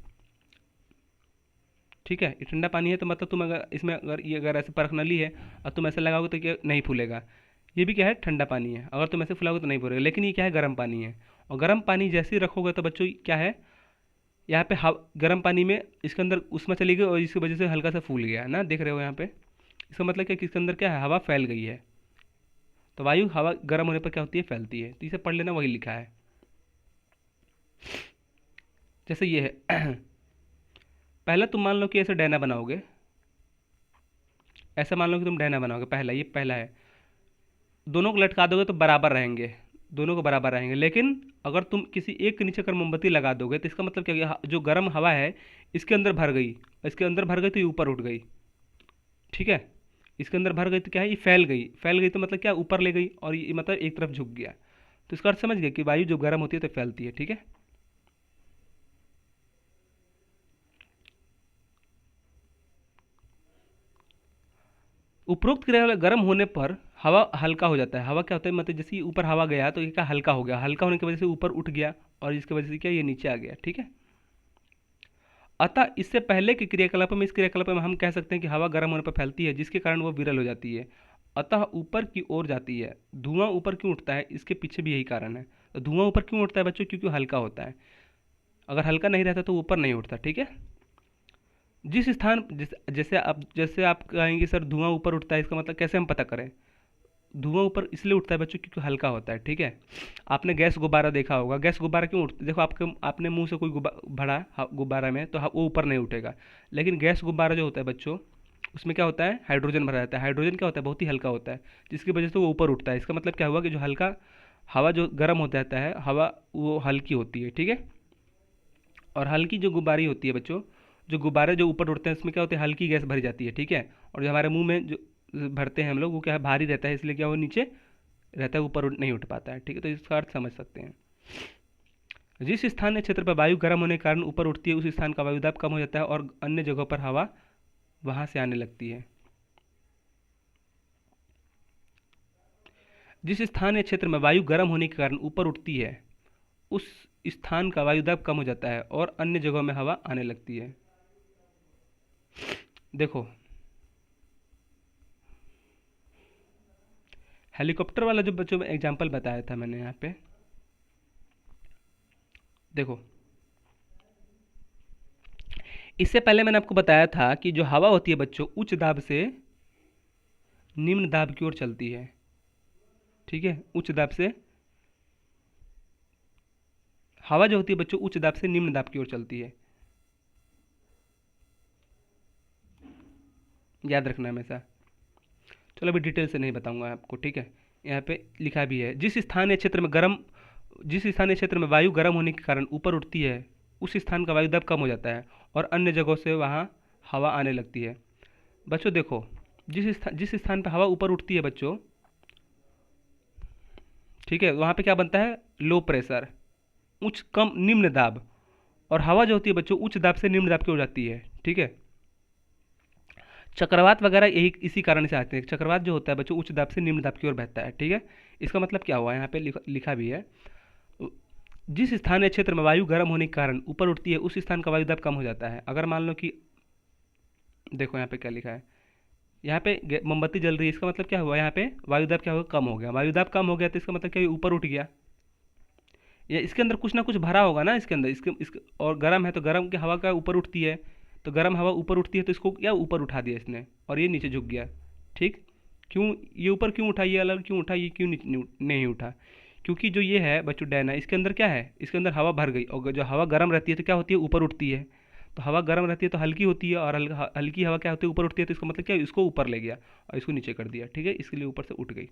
ठीक है। ये ठंडा पानी है तो मतलब तुम अगर इसमें अगर ये अगर ऐसे परख नली है और तुम ऐसे लगाओगे तो क्या नहीं फूलेगा। ये भी क्या है, ठंडा पानी है। अगर तुम ऐसे फुलाओगे तो नहीं फूलेगा। लेकिन ये क्या है, गर्म पानी है। और गर्म पानी जैसे ही रखोगे तो बच्चों क्या है, यहाँ पे गर्म पानी में इसके अंदर उष्मा चली गई और इसकी वजह से हल्का सा फूल गया ना, देख रहे हो यहाँ पे। इसका मतलब क्या कि इसके अंदर क्या है, हवा फैल गई है। तो वायु हवा गर्म होने पर क्या होती है, फैलती है। तो इसे पढ़ लेना, वही लिखा है। जैसे ये है पहला तुम मान लो कि ऐसे डैना बनाओगे, ऐसा मान लो कि तुम डैना बनाओगे। पहला, ये पहला है। दोनों को लटका दोगे तो बराबर रहेंगे, दोनों को बराबर रहेंगे। लेकिन अगर तुम किसी एक के नीचे अगर मोमबत्ती लगा दोगे तो इसका मतलब क्या हो गया, जो गर्म हवा है इसके अंदर भर गई, इसके अंदर भर गई तो ये ऊपर उठ गई, ठीक है। इसके अंदर भर गई तो क्या है, ये फैल गई। फैल गई तो मतलब क्या, ऊपर ले गई और ये मतलब एक तरफ झुक गया। तो इसका अर्थ समझ गए कि वायु जब गर्म होती है तो फैलती है, ठीक है। उपरोक्त क्रिया वाले गर्म होने पर हवा हल्का हो जाता है। हवा क्या होता है, मतलब जैसे ही ऊपर हवा गया तो ये क्या हल्का हो गया। हल्का होने की वजह से ऊपर उठ गया और इसकी वजह से क्या ये नीचे आ गया, ठीक है। अतः इससे पहले के क्रियाकलाप में, इस क्रियाकलाप में हम कह सकते हैं कि हवा गर्म होने पर फैलती है, जिसके कारण वो विरल हो जाती है, अतः ऊपर की ओर जाती है। धुआं ऊपर क्यों उठता है, इसके पीछे भी यही कारण है। तो धुआं ऊपर क्यों उठता है बच्चों, क्योंकि हल्का होता है। अगर हल्का नहीं रहता तो ऊपर नहीं उठता, ठीक है। जिस स्थान जैसे आप कहेंगे सर धुआं ऊपर उठता है, इसका मतलब कैसे हम पता करें। धुआं ऊपर इसलिए उठता है बच्चों क्योंकि हल्का होता है, ठीक है। आपने गैस गुब्बारा देखा होगा, गैस गुब्बारा क्यों उठता है, देखो आपने मुंह से कोई भरा गुब्बारा में तो वो ऊपर नहीं उठेगा। लेकिन गैस गुब्बारा जो होता है बच्चों, उसमें क्या होता है, हाइड्रोजन भरा रहता है। हाइड्रोजन क्या होता है, बहुत ही हल्का होता है, जिसकी वजह से वो ऊपर उठता है। इसका मतलब क्या हुआ कि जो हल्का हवा जो गर्म हो जाता है, हवा वो हल्की होती है, ठीक है। और हल्की जो गुब्बारी होती है बच्चों, जो गुब्बारे जो ऊपर उड़ते हैं उसमें क्या होता है, हल्की गैस भरी जाती है, ठीक है। और जो हमारे मुंह में जो भरते हैं हम लोग, वो क्या है, भारी रहता है, इसलिए क्या वो नीचे रहता है, ऊपर नहीं उठ पाता है, ठीक है। तो इसका अर्थ समझ सकते हैं। जिस स्थानीय क्षेत्र पर वायु गर्म होने के कारण ऊपर उठती है, उस स्थान का वायुदाब कम हो जाता है और अन्य जगहों पर हवा वहां से आने लगती है। जिस स्थानीय क्षेत्र में वायु गर्म होने के कारण ऊपर उठती है, उस स्थान का वायुदाब कम हो जाता है और अन्य जगहों में हवा आने लगती है। देखो हेलीकॉप्टर वाला जो बच्चों में एग्जांपल बताया था मैंने यहाँ पे, देखो इससे पहले मैंने आपको बताया था कि जो हवा होती है बच्चों उच्च दाब से निम्न दाब की ओर चलती है, ठीक है। उच्च दाब से हवा जो होती है बच्चों उच्च दाब से निम्न दाब की ओर चलती है, याद रखना हमेशा। चलो अभी डिटेल से नहीं बताऊंगा आपको, ठीक है। यहाँ पे लिखा भी है, जिस स्थानीय क्षेत्र में वायु गर्म होने के कारण ऊपर उठती है, उस स्थान का वायुदाब कम हो जाता है और अन्य जगहों से वहाँ हवा आने लगती है। बच्चों देखो जिस स्थान पर हवा ऊपर उठती है बच्चों, ठीक है, वहाँ पे क्या बनता है, लो प्रेशर, उच्च कम निम्न दाब। और हवा जो होती है बच्चों उच्च दाब से निम्न दाब की ओर जाती है, ठीक है। चक्रवात वगैरह यही इसी कारण से आते हैं। चक्रवात जो होता है बच्चों उच्च दाब से निम्न दाब की ओर बहता है, ठीक है। इसका मतलब क्या हुआ, यहाँ पे लिखा भी है, जिस स्थानीय क्षेत्र में वायु गर्म होने के कारण ऊपर उठती है, उस स्थान का वायुदाब कम हो जाता है। अगर मान लो कि देखो यहाँ पे क्या लिखा है, यहाँ पे मोमबत्ती जल रही है, इसका मतलब क्या हुआ, यहाँ पे वायुदाब क्या होगा, कम हो गया। वायुदाब कम हो गया तो इसका मतलब क्या, ये ऊपर उठ गया। या इसके अंदर कुछ ना कुछ भरा होगा ना इसके अंदर, इसके और गर्म है तो गर्म की हवा का ऊपर उठती है, तो गर्म हवा ऊपर उठती है तो इसको क्या ऊपर उठा दिया इसने, और ये नीचे झुक गया। ठीक। क्यों ये ऊपर क्यों उठा, ये अलग क्यों उठा, ये क्यों नहीं उठा? क्योंकि जो ये है बच्चों डैन है, इसके अंदर क्या है, इसके अंदर हवा भर गई, और जो हवा गर्म रहती है तो क्या होती है, ऊपर उठती है। तो हवा गर्म रहती है तो हल्की होती है, और हल्की हवा क्या होती है, ऊपर उठती है, तो इसका मतलब क्या है, इसको ऊपर ले गया और इसको नीचे कर दिया। ठीक है, इसके लिए ऊपर से उठ गई।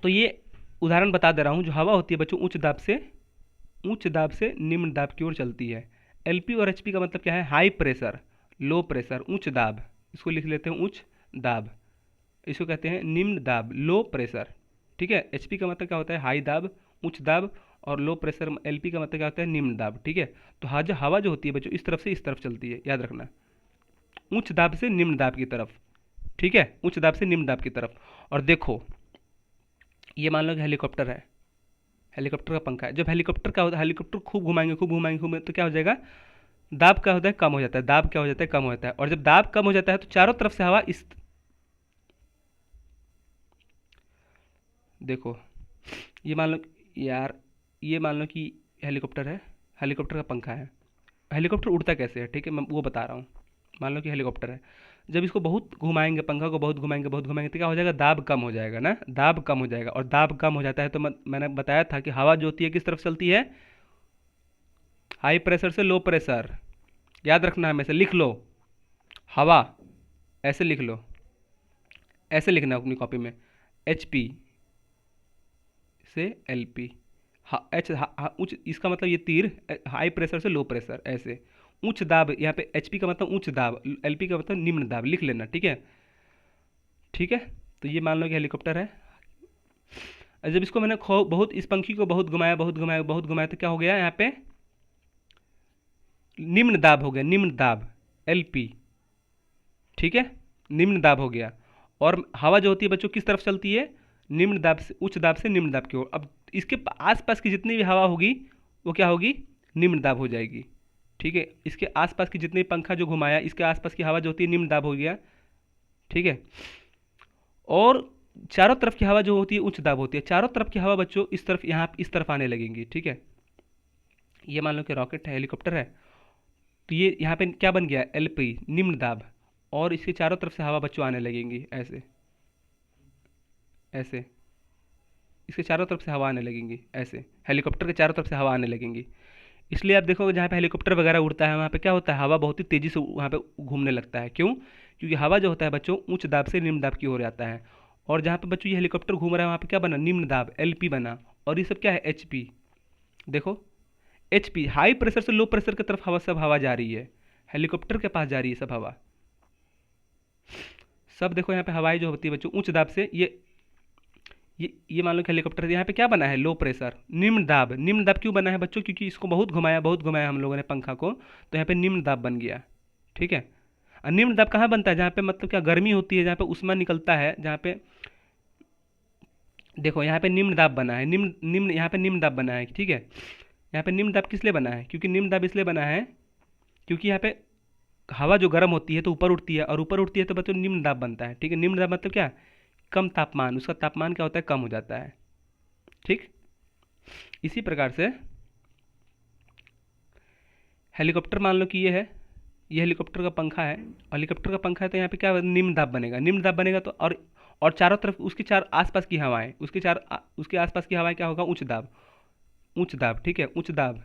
तो ये उदाहरण बता दे रहा हूँ, जो हवा होती है बच्चों उच्च दाब से निम्न दाब की ओर चलती है। एलपी और एचपी का मतलब क्या है, हाई प्रेशर, लो प्रेशर, उच्च दाब। इसको लिख लेते हैं उच्च दाब, इसको कहते हैं निम्न दाब, लो प्रेशर। ठीक है, एचपी का मतलब क्या होता है, हाई दाब, उच्च दाब, और लो प्रेशर एलपी का मतलब क्या होता है, निम्न दाब। ठीक है, तो हवा जो होती है बच्चों इस तरफ से इस तरफ चलती है, याद रखना, उच्च दाब से निम्न दाब की तरफ। ठीक है, उच्च दाब से निम्न दाब की तरफ। और देखो ये मान लो कि हेलीकॉप्टर है, हेलीकॉप्टर का पंखा है। जब हेलीकॉप्टर क्या होता है, हेलीकॉप्टर खूब घुमाएंगे तो क्या हो जाएगा, दाब क्या होता है, कम हो जाता है। दाब क्या हो जाता है, कम हो जाता है। और जब दाब कम हो जाता है तो चारों तरफ से हवा इस, देखो ये मान लो यार, ये मान लो कि हेलीकॉप्टर है, हेलीकॉप्टर का पंखा है। हेलीकॉप्टर उड़ता कैसे है, ठीक है, मैं वो बता रहा हूँ। मान लो कि हेलीकॉप्टर है, जब इसको बहुत घुमाएंगे, पंखा को बहुत घुमाएंगे तो क्या हो जाएगा, दाब कम हो जाएगा ना, दाब कम हो जाएगा। और दाब कम हो जाता है तो मैंने बताया था कि हवा जो होती है किस तरफ चलती है, हाई प्रेशर से लो प्रेशर। याद रखना है, हमेशा लिख लो, हवा ऐसे लिख लो, ऐसे लिखना अपनी कॉपी में, एच पी से एल पी। उच्च, इसका मतलब ये तीर, हाई प्रेशर से लो प्रेशर, ऐसे उच्च दाब। यहाँ पे एचपी का मतलब उच्च दाब, एलपी का मतलब निम्न दाब, लिख लेना। ठीक है, ठीक है। तो ये मान लो कि हेलीकॉप्टर है, और जब इसको मैंने बहुत, इस पंखी को बहुत घुमाया तो क्या हो गया, यहाँ पे निम्न दाब हो गया, निम्न दाब, एलपी। ठीक है, निम्न दाब हो गया। और हवा जो होती है बच्चों किस तरफ चलती है, निम्न दाब से उच्च दाब से निम्न दाब की ओर। अब इसके आसपास की जितनी भी हवा होगी वो क्या होगी, निम्न दाब हो जाएगी। ठीक है, इसके आसपास की जितने पंखा जो घुमाया, इसके आसपास की हवा जो होती है निम्न दाब हो गया। ठीक है, और चारों तरफ की हवा जो होती है उच्च दाब होती है। चारों तरफ की हवा बच्चों इस तरफ, यहाँ इस तरफ आने लगेंगी। ठीक है, ये मान लो कि रॉकेट है, हेलीकॉप्टर है, तो ये यहाँ पे क्या बन गया, एलपी, निम्न दाब। और इसके चारों तरफ से हवा बच्चों आने लगेंगी, ऐसे ऐसे, इसके चारों तरफ से हवा आने लगेंगी, ऐसे हेलीकॉप्टर के चारों तरफ से हवा आने लगेंगी। इसलिए आप देखोगे जहाँ पे हेलीकॉप्टर वगैरह उड़ता है वहाँ पे क्या होता है, हवा बहुत ही तेज़ी से वहाँ पे घूमने लगता है। क्यों? क्योंकि हवा जो होता है बच्चों उच्च दाब से निम्न दाब की ओर जाता है। और जहाँ पे बच्चों ये हेलीकॉप्टर घूम रहा है वहाँ पे क्या बना, निम्न दाब, एलपी बना। और ये सब क्या है, एचपी। देखो एचपी, हाई प्रेशर से लो प्रेशर की तरफ हवा, सब हवा जा रही है, हेलीकॉप्टर के पास जा रही है सब हवा। सब देखो यहाँ पे हवाएं जो होती है बच्चों उच्च दाब से, ये मान लो कि हेलीकॉप्टर यहाँ पे क्या बना है, लो प्रेशर, निम्न दाब। निम्न दाब क्यों बना है बच्चों, क्योंकि इसको बहुत घुमाया हम लोगों ने पंखा को, तो यहाँ पे निम्न दाब बन गया। ठीक है, और निम्न दाब कहाँ बनता है, जहाँ पे मतलब क्या गर्मी होती है, जहाँ पे उष्मा निकलता है, जहाँ पे देखो यहाँ पे निम्न दाब बना है, निम्न निम्न यहाँ पे निम्न दाब बना है। ठीक है, यहाँ पे निम्न दाब किस लिए बना है, क्योंकि निम्न दाब इसलिए बना है क्योंकि यहाँ पे हवा जो गर्म होती है तो ऊपर उठती है, और ऊपर उठती है तो बच्चों निम्न दाब बनता है। ठीक है, निम्न दाब मतलब क्या, कम तापमान, उसका तापमान क्या होता है, कम हो जाता है। ठीक, इसी प्रकार से हेलीकॉप्टर मान लो कि ये हेलीकॉप्टर का पंखा है, हेलीकॉप्टर का पंखा है तो यहाँ पे क्या निम्न दाब बनेगा, निम्न दाब बनेगा तो और चारों तरफ उसके चार आसपास की हवाएं, उसके आसपास की हवाएं क्या होगा, उच्च दाब, उच्च दाब। ठीक है, उच्च दाब,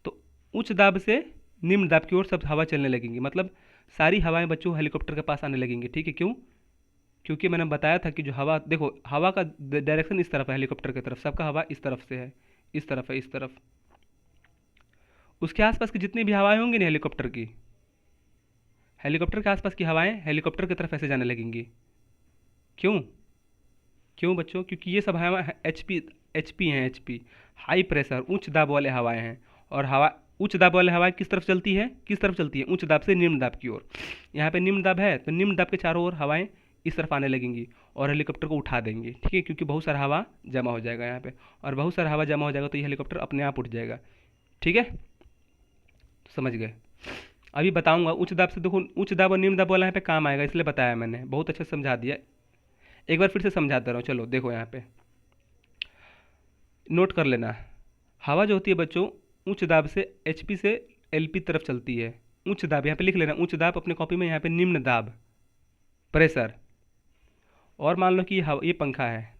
तो उच्च दाब से निम्न दाब की ओर सब हवा चलने लगेंगी, मतलब सारी हवाएं बच्चों हेलीकॉप्टर के पास आने लगेंगी। ठीक है, क्यों? क्योंकि मैंने बताया था कि जो हवा, देखो हवा का डायरेक्शन इस तरफ है, हेलीकॉप्टर की तरफ, सबका हवा इस तरफ से है, इस तरफ है, इस तरफ। उसके आसपास की जितनी भी हवाएं होंगी ना हेलीकॉप्टर के आसपास की हवाएं हेलीकॉप्टर की तरफ ऐसे जाने लगेंगी। क्यों? क्यों बच्चों? क्योंकि ये सब हवा एचपी हैं, एचपी, हाई प्रेशर, उच्च दाब वाले हवाएं हैं। और हवा, उच्च दाब वाले हवाएं किस तरफ चलती है, उच्च दाब से निम्न दाब की ओर। यहाँ पे निम्न दाब है तो निम्न दाब के चारों ओर हवाएं इस तरफ आने लगेंगी और हेलीकॉप्टर को उठा देंगी। ठीक है, क्योंकि बहुत सारा हवा जमा हो जाएगा यहाँ पे, और बहुत सारा हवा जमा हो जाएगा तो ये हेलीकॉप्टर अपने आप उठ जाएगा। ठीक है, तो समझ गए। अभी बताऊंगा। उच्च दाब से देखो, उच्च दाब और निम्न दाब वाला यहाँ पे काम आएगा, इसलिए बताया मैंने, बहुत अच्छा समझा दिया। एक बार फिर से समझा दे रहा हूँ, चलो देखो यहाँ पे नोट कर लेना। हवा जो होती है बच्चों, उच्च दाब से एचपी से एलपी तरफ चलती है। उच्च दाब यहाँ पे लिख लेना, उच्च दाब अपने कॉपी में, यहाँ पे निम्न दाब प्रेशर। और मान लो कि ये पंखा है,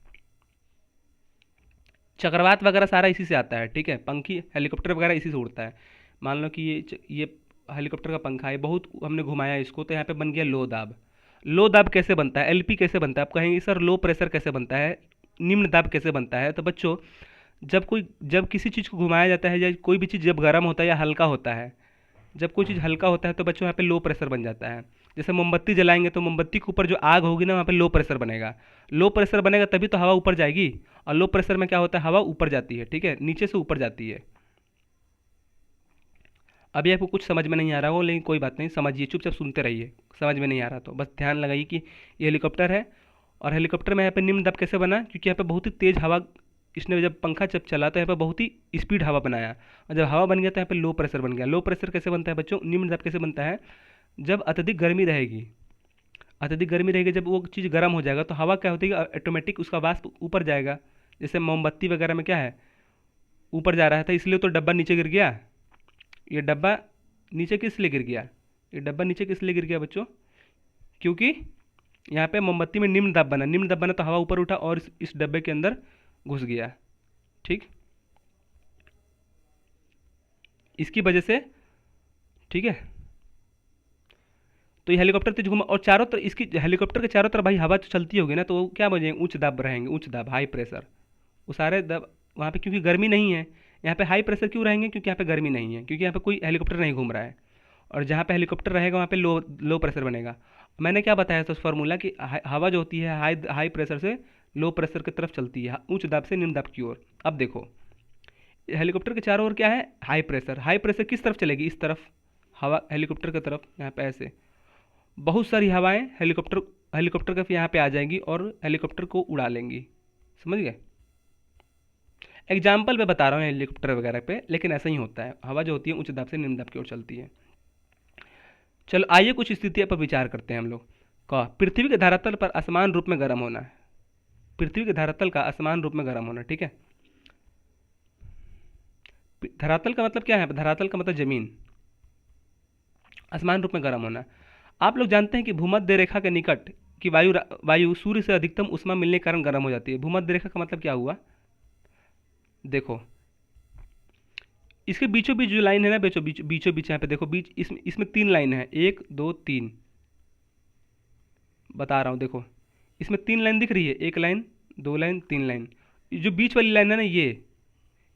चक्रवात वगैरह सारा इसी से आता है, ठीक है, पंखी हेलीकॉप्टर वगैरह इसी से उड़ता है। मान लो कि ये हेलीकॉप्टर का पंखा है, बहुत हमने घुमाया इसको, तो यहाँ पे बन गया लो दाब। लो दाब कैसे बनता है, एलपी कैसे बनता है, आप कहेंगे सर लो प्रेशर कैसे बनता है, निम्न दाब कैसे बनता है। तो बच्चों, जब किसी चीज़ को घुमाया जाता है, या कोई भी चीज़ जब गर्म होता है या हल्का होता है, जब कोई चीज़ हल्का होता है तो बच्चों यहाँ पे लो प्रेशर बन जाता है। जैसे मोमबत्ती जलाएंगे तो मोमबत्ती के ऊपर जो आग होगी ना, वहाँ पे लो प्रेशर बनेगा। लो प्रेशर बनेगा तभी तो हवा ऊपर जाएगी, और लो प्रेशर में क्या होता है, हवा ऊपर जाती है, ठीक है, नीचे से ऊपर जाती है। अभी आपको कुछ समझ में नहीं आ रहा हो, लेकिन कोई बात नहीं, समझिए, चुपचाप सुनते रहिए। समझ में नहीं आ रहा तो बस ध्यान लगाइए कि ये हेलीकॉप्टर है, और हेलीकॉप्टर में यहाँ पे निम्न दबाव कैसे बना, क्योंकि यहाँ पे बहुत ही तेज़ हवा, इसने जब पंखा जब चला तो यहाँ पे बहुत ही स्पीड हवा बनाया, और जब हवा बन गया तो यहाँ पे लो प्रेशर बन गया। लो प्रेशर कैसे बनता है बच्चों, निम्न दबाव कैसे बनता है, जब अत्यधिक गर्मी रहेगी, अत्यधिक गर्मी रहेगी, जब वो चीज़ गर्म हो जाएगा तो हवा क्या होती है, ऑटोमेटिक उसका वाष्प ऊपर जाएगा। जैसे मोमबत्ती वगैरह में क्या है, ऊपर जा रहा था, इसलिए तो डब्बा नीचे गिर गया। ये डब्बा नीचे किस लिए गिर गया, ये डब्बा नीचे किस लिए गिर गया बच्चों, क्योंकि यहाँ पे मोमबत्ती में निम्न दाब बना, निम्न दाब बना तो हवा ऊपर उठा और इस डब्बे के अंदर घुस गया, ठीक, इसकी वजह से, ठीक है। तो ये हेलीकॉप्टर तेज घूमा, और चारों तरफ इसकी, हेलीकॉप्टर के चारों तरफ भाई हवा तो चलती होगी ना, तो वो क्या बनेंगे, उच्च दाब रहेंगे, उच्च दाब, हाई प्रेशर। वो सारे दब वहाँ पे, क्योंकि गर्मी नहीं है, यहाँ पे हाई प्रेशर क्यों रहेंगे, क्योंकि यहाँ पे गर्मी नहीं है, क्योंकि यहाँ पे कोई हेलीकॉप्टर नहीं घूम रहा है। और जहाँ पे हेलीकॉप्टर रहेगा वहाँ पे लो लो प्रेशर बनेगा। मैंने क्या बताया था उस फार्मूला कि हवा जो होती है हाई हाई प्रेशर से लो प्रेशर की तरफ चलती है, उच्च दाब से निम्न दाब की ओर। अब देखो, हेलीकॉप्टर के चारों ओर क्या है, हाई प्रेशर। हाई प्रेशर किस तरफ चलेगी, इस तरफ, हवा हेलीकॉप्टर की तरफ, यहाँ पे ऐसे बहुत सारी हवाएं हेलीकॉप्टर हेलीकॉप्टर के यहाँ पे आ जाएंगी और हेलीकॉप्टर को उड़ा लेंगी, समझ गए। एग्जाम्पल पे बता रहा हूँ हेलीकॉप्टर वगैरह पे, लेकिन ऐसा ही होता है, हवा जो होती है उच्च दाब से निम्न दाब की ओर चलती है। चलो आइए कुछ स्थितियों पर विचार करते हैं हम लोग। का पृथ्वी के धरातल पर असमान रूप में गर्म होना है, पृथ्वी के धरातल का असमान रूप में गर्म होना, ठीक है। धरातल का मतलब क्या है, धरातल का मतलब जमीन, असमान रूप में गर्म होना। आप लोग जानते हैं कि भूमध्य रेखा के निकट की वायु सूर्य से अधिकतम ऊष्मा मिलने के कारण गर्म हो जाती है। भूमध्य रेखा का मतलब क्या हुआ, देखो इसके बीचों बीच जो लाइन है ना, बीचों बीच यहाँ पे देखो, बीच इसमें तीन लाइन है, एक दो तीन, बता रहा हूँ देखो, इसमें तीन लाइन दिख रही है, एक लाइन, दो लाइन, तीन लाइन। ये जो बीच वाली लाइन है ना, ये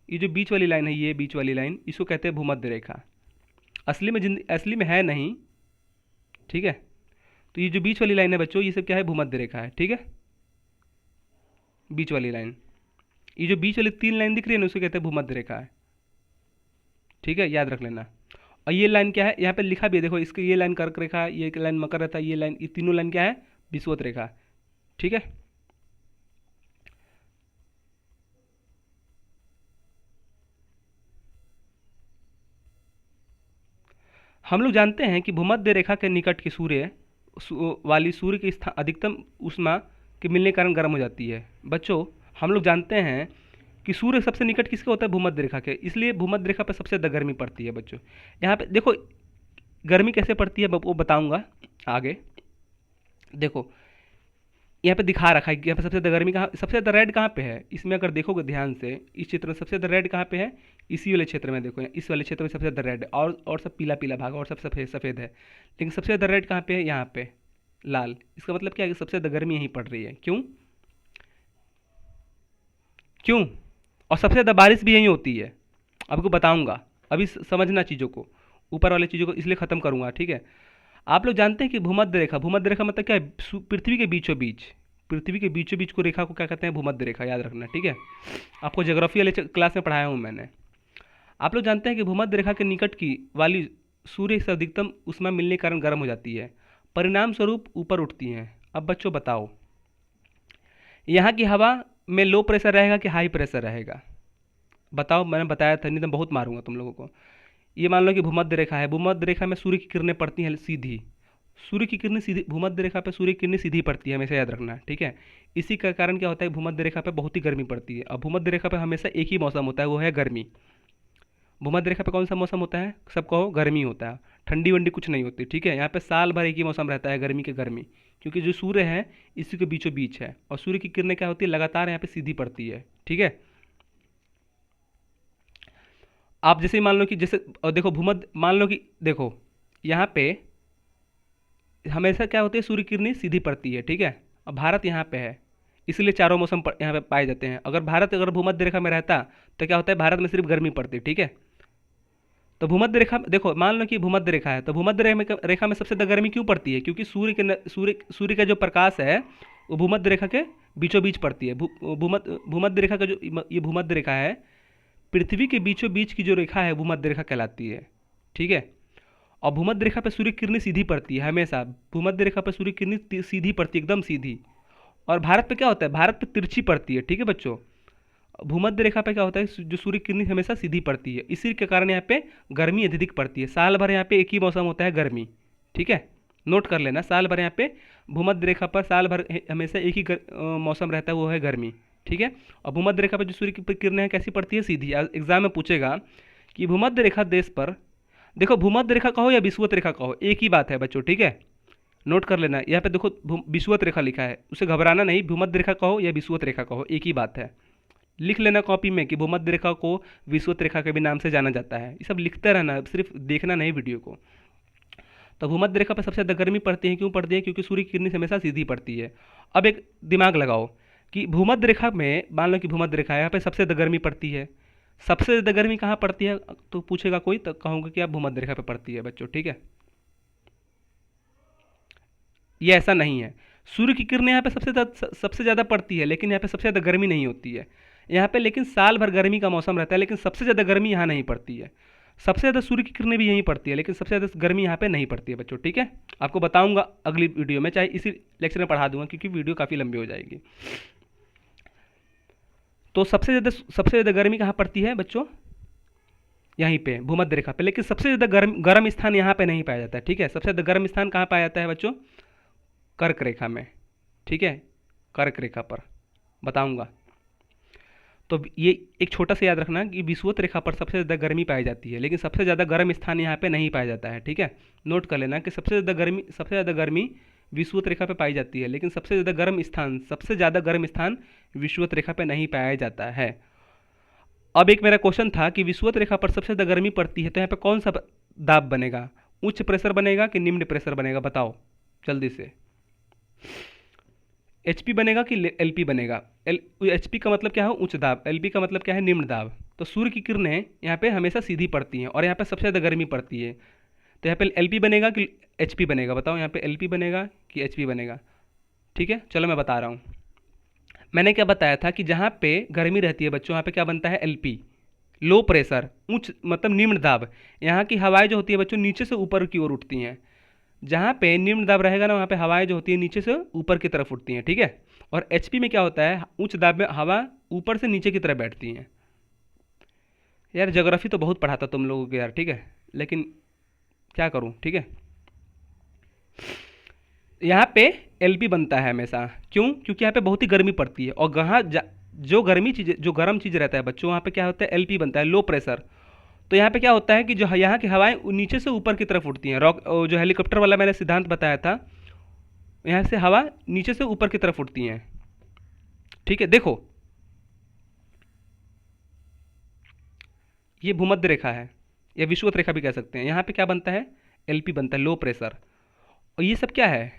जो बीच वाली लाइन है, ये बीच वाली लाइन, इसको कहते हैं भूमध्य रेखा। असली में है नहीं, ठीक है। तो ये जो बीच वाली लाइन है बच्चों, ये सब क्या है, भूमध्य रेखा है, ठीक है, बीच वाली लाइन। ये जो बीच वाली तीन लाइन दिख रही है ना, उसको कहते हैं भूमध्य रेखा है, ठीक है, याद रख लेना। और ये लाइन क्या है, यहाँ पे लिखा भी है देखो, इसकी ये लाइन कर्क रेखा, ये लाइन मकर रेखा, ये लाइन, ये तीनों लाइन क्या है, विषुवत रेखा, ठीक है। हम लोग जानते हैं कि भूमध्य रेखा के निकट की वाली सूर्य की अधिकतम ऊष्मा के मिलने के कारण गर्म हो जाती है। बच्चों, हम लोग जानते हैं कि सूर्य सबसे निकट किसके होता है, भूमध्य रेखा के, इसलिए भूमध्य रेखा पर सबसे ज़्यादा गर्मी पड़ती है बच्चों। यहाँ पे देखो गर्मी कैसे पड़ती है वो बताऊंगा आगे। देखो यहाँ पे दिखा रखा है, यहाँ पे सबसे ज़्यादा गर्मी कहाँ, सबसे ज़्यादा रेड कहाँ पे है, इसमें अगर देखोगे ध्यान से, इस चित्र में सबसे ज़्यादा रेड कहाँ पे है, इसी वाले क्षेत्र में देखो, इस वाले क्षेत्र में सबसे ज़्यादा रेड है, और सब पीला पीला भाग, और सब सफ़ेद सफ़ेद है, लेकिन सबसे ज़्यादा रेड कहाँ पे है, यहाँ पे लाल। इसका मतलब क्या है कि सबसे ज़्यादा गर्मी यहीं पड़ रही है, क्यों क्यों, और सबसे ज़्यादा बारिश भी यहीं होती है। आपको बताऊंगा, अभी समझना चीज़ों को, ऊपर वाले चीज़ों को इसलिए ख़त्म करूंगा, ठीक है। आप लोग जानते हैं कि भूमध्य रेखा मतलब क्या है, पृथ्वी के बीचों बीच, पृथ्वी के बीचों बीच को रेखा को क्या कहते हैं, भूमध्य रेखा, याद रखना, ठीक है। आपको ज्योग्राफी वाले क्लास में पढ़ाया हूँ मैंने। आप लोग जानते हैं कि भूमध्य रेखा के निकट की वाली सूर्य से अधिकतम ऊष्मा मिलने के कारण गर्म हो जाती है, परिणाम स्वरूप ऊपर उठती हैं। अब बच्चों बताओ, यहाँ की हवा में लो प्रेशर रहेगा कि हाई प्रेशर रहेगा, बताओ। मैंने बताया था, नहीं तो बहुत मारूंगा तुम लोगों को। ये मान लो कि भूमध्य रेखा है, भूमध्य रेखा में सूर्य की किरणें पड़ती हैं सीधी, सूर्य की किरणें सीधी, भूमध्य रेखा पे सूर्य की किरणें सीधी पड़ती है, हमेशा याद रखना, ठीक है। इसी का कारण क्या होता है, भूमध्य रेखा पे बहुत ही गर्मी पड़ती है। और भूमध्य रेखा पे हमेशा एक ही मौसम होता है, वो है गर्मी। भूमध्य रेखा पे कौन सा मौसम होता है, सब कहो, गर्मी होता है, ठंडी वंडी कुछ नहीं होती, ठीक है। यहाँ पे साल भर एक ही मौसम रहता है, गर्मी के गर्मी, क्योंकि जो सूर्य है इसी के बीचों बीच है, और सूर्य की किरणें क्या होती है, लगातार यहाँ पे सीधी पड़ती है, ठीक है। आप जैसे मान लो कि जैसे, और देखो भूमध्य, मान लो कि देखो यहाँ पे हमेशा क्या होती है, सूर्य की किरणें सीधी पड़ती है, ठीक है। अब भारत यहाँ पे है, इसलिए चारों मौसम यहाँ पे पाए जाते हैं। अगर भारत अगर भूमध्य रेखा में रहता तो क्या होता है, भारत में सिर्फ गर्मी पड़ती, ठीक है। तो भूमध्य रेखा, देखो मान लो कि भूमध्य रेखा है, तो भूमध्य रेखा में सबसे ज़्यादा गर्मी क्यों पड़ती है, क्योंकि सूर्य का जो प्रकाश है वो भूमध्य रेखा के बीचों बीच पड़ती है। भूमध्य रेखा का जो ये भूमध्य रेखा है, पृथ्वी के बीचों बीच की जो रेखा है भूमध्य रेखा कहलाती है, ठीक है। और भूमध्य रेखा पर सूर्य की किरणें सीधी पड़ती है, हमेशा भूमध्य रेखा पर सूर्य की किरणें सीधी पड़ती है, एकदम सीधी। और भारत पे क्या होता है, भारत पे तिरछी पड़ती है, ठीक है बच्चों। भूमध्य रेखा पे क्या होता है, जो सूर्य की किरणें हमेशा सीधी पड़ती है, इसी के कारण यहाँ पे गर्मी अत्यधिक पड़ती है। साल भर यहाँ पे एक ही मौसम होता है, गर्मी, ठीक है। नोट कर लेना, साल भर यहाँ पे भूमध्य रेखा पर साल भर हमेशा एक ही मौसम रहता है, वो है गर्मी, ठीक है। और भूमध्य रेखा पर जो सूर्य की किरणें हैं कैसी पड़ती है, सीधी। एग्जाम में पूछेगा कि भूमध्य रेखा देश पर, देखो भूमध्य रेखा कहो या विषुवत रेखा कहो, एक ही बात है बच्चों, ठीक है। नोट कर लेना, यहाँ पे देखो विषुवत रेखा लिखा है, उसे घबराना नहीं, भूमध्य रेखा कहो या विषुवत रेखा कहो, एक ही बात है। लिख लेना कॉपी में कि भूमध्य रेखा को विषुवत रेखा के भी नाम से जाना जाता है। ये सब लिखते रहना, सिर्फ देखना नहीं वीडियो को। तो भूमध्य रेखा पर सबसे ज़्यादा गर्मी पड़ती है, क्यों पड़ती है, क्योंकि सूर्य की किरणें हमेशा सीधी पड़ती है। अब एक दिमाग लगाओ कि भूमध्य रेखा में, मान लो कि भूमध्य रेखा है, यहाँ पे सबसे ज़्यादा गर्मी पड़ती है। सबसे ज़्यादा गर्मी कहाँ पड़ती है, तो पूछेगा कोई, तो कहूँगा कि आप भूमध्य रेखा पे पड़ती है बच्चों, ठीक है। ये ऐसा नहीं है, सूर्य की किरणें यहाँ पे सबसे ज़्यादा पड़ती है, लेकिन यहाँ पे सबसे ज़्यादा गर्मी नहीं होती है यहाँ पे। लेकिन साल भर गर्मी का मौसम रहता है, लेकिन सबसे ज़्यादा गर्मी यहाँ नहीं पड़ती है। सबसे ज़्यादा सूर्य की किरणें भी यहीं पड़ती है, लेकिन सबसे ज़्यादा गर्मी यहाँ पे नहीं पड़ती है बच्चों, ठीक है। आपको बताऊंगा अगली वीडियो में, चाहे इसी लेक्चर में पढ़ा दूंगा, क्योंकि वीडियो काफ़ी लंबी हो जाएगी। तो सबसे ज़्यादा गर्मी कहाँ पड़ती है बच्चों, यहीं पे भूमध्य रेखा पे। लेकिन सबसे ज़्यादा गर्म स्थान यहाँ पे नहीं पाया जाता है, ठीक है। सबसे ज़्यादा गर्म स्थान कहाँ पाया जाता है बच्चों, कर्क रेखा में, ठीक है, कर्क रेखा पर बताऊंगा। तो ये एक छोटा सा याद रखना कि विषुवत रेखा पर सबसे ज़्यादा गर्मी पाई जाती है, लेकिन सबसे ज़्यादा गर्म स्थान यहाँ पे नहीं पाया जाता है, ठीक है। नोट कर लेना कि सबसे ज़्यादा गर्मी विषुवत रेखा पे पाई जाती है, लेकिन सबसे ज़्यादा गर्म स्थान विषुवत रेखा पे नहीं पाया जाता है। अब एक मेरा क्वेश्चन था कि विषुवत रेखा पर सबसे ज़्यादा गर्मी पड़ती है, तो यहाँ पे कौन सा दाब बनेगा, उच्च प्रेशर बनेगा कि निम्न प्रेशर बनेगा, बताओ जल्दी से। एचपी बनेगा कि एलपी बनेगा। एचपी का मतलब क्या है, उच्च दाब, एलपी का मतलब क्या है, निम्न दाब। तो सूर्य की किरणें यहाँ पे हमेशा सीधी पड़ती हैं, और यहाँ पे सबसे ज़्यादा गर्मी पड़ती है, तो यहाँ पे एलपी बनेगा कि एचपी बनेगा, बताओ यहाँ पे एलपी बनेगा कि एचपी बनेगा, ठीक है। चलो मैं बता रहा हूँ, मैंने क्या बताया था कि जहाँ पे गर्मी रहती है बच्चों, यहाँ पे क्या बनता है, एलपी, लो प्रेशर, उच्च मतलब निम्न दाब। यहाँ की हवाएं जो होती है बच्चों नीचे से ऊपर की ओर उठती हैं, जहाँ पे निम्न दाब रहेगा ना, वहाँ पे हवाएं जो होती है नीचे से ऊपर की तरफ उठती हैं, ठीक है। और एचपी में क्या होता है, उच्च दाब में हवा ऊपर से नीचे की तरफ बैठती हैं। यार ज्योग्राफी तो बहुत पढ़ा था तुम लोगों को यार, ठीक है, लेकिन क्या करूँ, ठीक है। यहाँ पे एलपी बनता है हमेशा, क्यों, क्योंकि यहाँ पे बहुत ही गर्मी पड़ती है, और जो गर्म चीज़ रहता है बच्चों, वहाँ पे क्या होता है, एलपी बनता है, लो प्रेशर। तो यहाँ पे क्या होता है कि जो यहाँ की हवाएं नीचे से ऊपर की तरफ उठती हैं, जो हेलीकॉप्टर वाला मैंने सिद्धांत बताया था, यहाँ से हवा नीचे से ऊपर की तरफ उठती हैं, ठीक है। देखो ये भूमध्य रेखा है, या विषुवत रेखा भी कह सकते हैं। यहाँ पे क्या बनता है, एलपी बनता है, लो प्रेशर। और ये सब क्या है,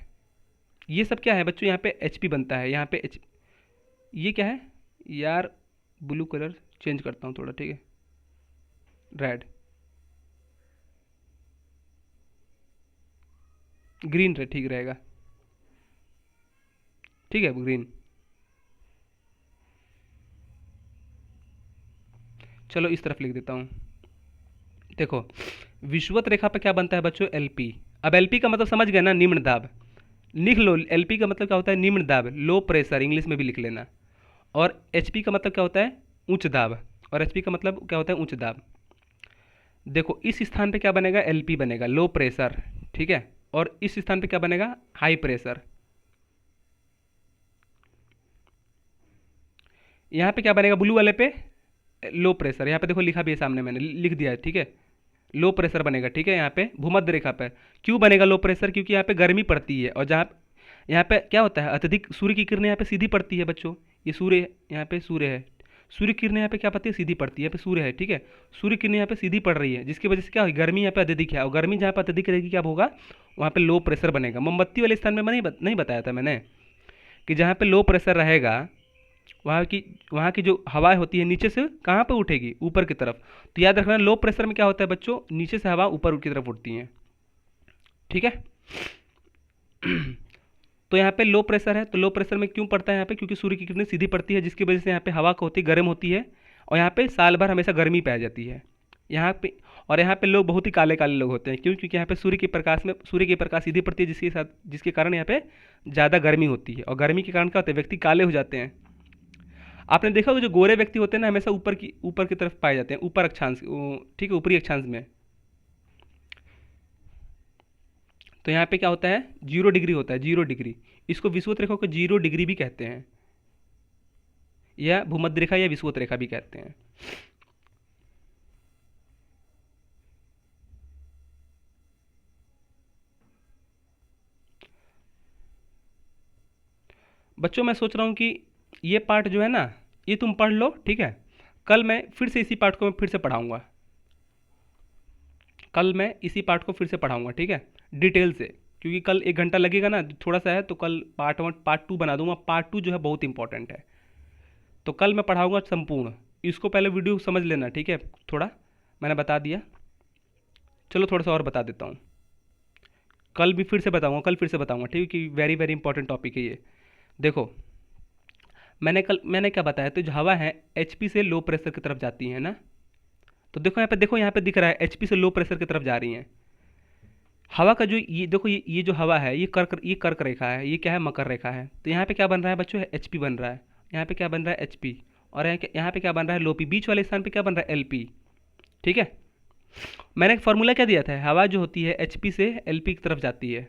ये सब क्या है बच्चों, यहाँ पे एचपी बनता है, यहाँ पे ये क्या है यार, ब्लू कलर चेंज करता हूँ थोड़ा, ठीक है, रेड, ग्रीन ठीक रहेगा, ठीक है, ग्रीन। चलो इस तरफ लिख देता हूँ। देखो विषुवत रेखा पे क्या बनता है बच्चों, एलपी। अब एलपी का मतलब समझ गए ना, निम्न दाब, लिख लो। एलपी का मतलब क्या होता है, निम्न दाब, लो प्रेशर, इंग्लिश में भी लिख लेना। और एचपी का मतलब क्या होता है, उच्च दाब, और एचपी का मतलब क्या होता है, उच्च दाब। देखो इस स्थान पे क्या बनेगा, एलपी बनेगा, लो प्रेशर, ठीक है। और इस स्थान पे क्या बनेगा, हाई प्रेशर। यहाँ पे क्या बनेगा, ब्लू वाले पे लो प्रेशर। यहाँ पे देखो लिखा भी है सामने, मैंने लिख दिया है, ठीक है। लो प्रेशर बनेगा, ठीक है। यहाँ पे भूमध्य रेखा पे क्यों बनेगा लो प्रेशर, क्योंकि यहाँ पे गर्मी पड़ती है, और जहाँ यहाँ पे क्या होता है, अत्यधिक सूर्य की किरणें यहाँ पे सीधी पड़ती है बच्चों। ये सूर्य, यहाँ पे सूर्य है, सूर्य की किरणें यहाँ पे क्या पड़ती है, सीधी पड़ती है। यहाँ पे सूर्य है, ठीक है। सूर्य की किरणें यहाँ पे सीधी पड़ रही है, जिसकी वजह से क्या होगी, गर्मी यहाँ पे अत्यधिक है, और गर्मी जहाँ पे अत्यधिक रहेगी क्या होगा, वहाँ पे लो प्रेशर बनेगा। मोमबत्ती वाले स्थान में मैं नहीं बताया था मैंने कि जहाँ पे लो प्रेशर रहेगा वहाँ की जो हवा होती है नीचे से कहाँ पे उठेगी, ऊपर की तरफ। तो याद रखना लो प्रेशर में क्या होता है बच्चों, नीचे से हवा ऊपर की तरफ उठती है, ठीक है। तो यहाँ पे लो प्रेशर है, तो लो प्रेशर में क्यों पड़ता है यहाँ पे, क्योंकि सूर्य की किरणें सीधी पड़ती है, जिसकी वजह से यहाँ पे हवा को होती गर्म होती है, और यहाँ पे साल भर हमेशा गर्मी पाई जाती है यहाँ पे। और यहाँ पे लोग बहुत ही काले काले लोग होते हैं, क्यों, क्योंकि यहाँ पे सूर्य की प्रकाश सीधी पड़ती है, जिसके कारण यहाँ पे ज़्यादा गर्मी होती है, और गर्मी के कारण क्या होता है, व्यक्ति काले हो जाते हैं। आपने देखा होगा जो गोरे व्यक्ति होते हैं ना, हमेशा ऊपर की तरफ पाए जाते हैं, ऊपर अक्षांश, ठीक है, ऊपरी अक्षांश में। तो यहाँ पे क्या होता है, 0 डिग्री होता है, 0 डिग्री। इसको विषुवत रेखा को 0 डिग्री भी कहते हैं, या भूमध्य रेखा या विषुवत रेखा भी कहते हैं। बच्चों मैं सोच रहा हूँ कि ये पार्ट जो है ना, ये तुम पढ़ लो, ठीक है। कल मैं फिर से इसी पार्ट को मैं फिर से पढ़ाऊँगा, कल मैं इसी पार्ट को फिर से पढ़ाऊँगा, ठीक है, डिटेल से। क्योंकि कल 1 घंटा लगेगा ना, थोड़ा सा है, तो कल पार्ट 2 बना दूंगा। पार्ट 2 जो है बहुत इंपॉर्टेंट है, तो कल मैं पढ़ाऊँगा संपूर्ण। इसको पहले वीडियो समझ लेना, ठीक है। थोड़ा मैंने बता दिया, चलो थोड़ा सा और बता देता हूँ। कल भी फिर से बताऊँगा, कल फिर से बताऊँगा, ठीक है, कि वेरी वेरी इंपॉर्टेंट टॉपिक है ये। देखो मैंने क्या बताया, तो जो हवा है एचपी से लो प्रेशर की तरफ जाती है ना, तो देखो यहाँ पे दिख रहा है एचपी से लो प्रेशर की तरफ जा रही हैं हवा का। जो ये देखो, ये जो हवा है, ये कर्क रेखा है, ये क्या है, मकर रेखा है। तो यहाँ पे क्या बन रहा है बच्चों, एचपी बन रहा है। यहाँ पे क्या बन रहा है, एचपी। और यहाँ पे क्या बन रहा है, लोपी। बीच वाले स्थान पे क्या बन रहा है, एलपी, ठीक है। मैंने एक फॉर्मूला क्या दिया था, हवा जो होती है एचपी से एलपी की तरफ जाती है।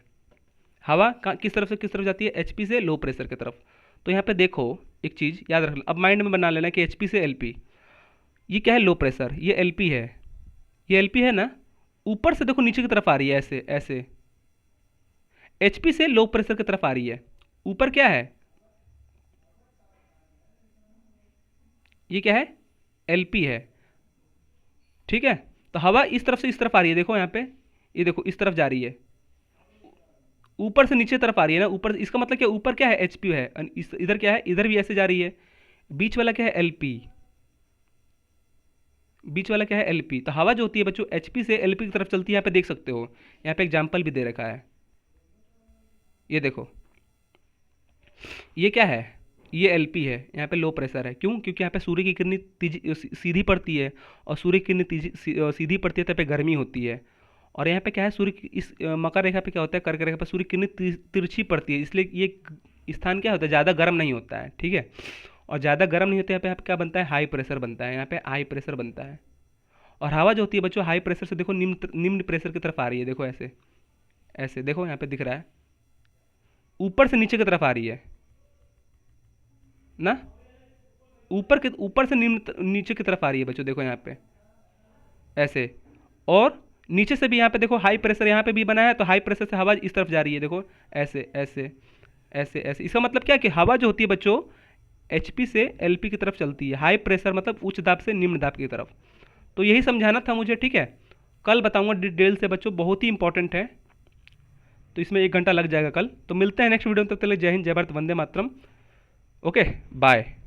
हवा किस तरफ से किस तरफ जाती है, एचपी से लो प्रेशर की तरफ। तो यहाँ पे देखो एक चीज़ याद रख लो, अब माइंड में बना लेना कि एचपी से एलपी, ये क्या है, लो प्रेशर, ये एलपी है, ये एलपी है ना। ऊपर से देखो नीचे की तरफ आ रही है, ऐसे ऐसे, एचपी से लो प्रेशर की तरफ आ रही है। ऊपर क्या है, ये क्या है, एलपी है, ठीक है। तो हवा इस तरफ से इस तरफ आ रही है, देखो यहाँ पे, ये देखो इस तरफ जा रही है, ऊपर से नीचे तरफ आ रही है ना, ऊपर। इसका मतलब क्या, ऊपर क्या है, एचपी है, इधर क्या है, इधर भी ऐसे जा रही है। बीच वाला क्या है, एलपी, बीच वाला क्या है, एलपी। तो हवा जो होती है बच्चों एचपी से एलपी की तरफ चलती है, यहाँ पे देख सकते हो, यहाँ पे एग्जाम्पल भी दे रखा है, ये देखो, ये क्या है, ये एलपी है, यहाँ पे लो प्रेशर है। क्यों, क्योंकि यहाँ पे सूर्य की किरणें सीधी पड़ती है, और सूर्य की किरणें सीधी पड़ती है, तो यहाँ पे गर्मी होती है। और यहाँ पे क्या है, सूर्य इस मकर रेखा पे क्या होता है, कर्क रेखा पे सूर्य की किरणें तिरछी पड़ती है, इसलिए ये स्थान क्या होता है, ज़्यादा गर्म नहीं होता है, ठीक है। और ज़्यादा गर्म नहीं होता है, यहाँ पे क्या बनता है, हाई प्रेशर बनता है, यहाँ पे हाई प्रेशर बनता है। और हवा जो होती है बच्चों हाई प्रेशर से देखो निम्न प्रेशर की तरफ आ रही है, देखो ऐसे ऐसे, देखो यहाँ पे दिख रहा है, ऊपर से नीचे की तरफ आ रही है ना, ऊपर से नीचे की तरफ आ रही है बच्चों, देखो यहाँ पे ऐसे। और नीचे से भी यहाँ पे देखो हाई प्रेशर यहाँ पे भी बना है, तो हाई प्रेशर से हवा इस तरफ जा रही है, देखो ऐसे ऐसे ऐसे ऐसे। इसका मतलब क्या है कि हवा जो होती है बच्चों एचपी से एलपी की तरफ चलती है, हाई प्रेशर मतलब उच्च दाब से निम्न दाब की तरफ। तो यही समझाना था मुझे, ठीक है। कल बताऊंगा डिटेल से बच्चों, बहुत ही इंपॉर्टेंट है, तो इसमें 1 घंटा लग जाएगा कल। तो मिलते हैं नेक्स्ट वीडियो में, तब तक जय हिंद, जय भारत, वंदे मातरम। Okay, bye.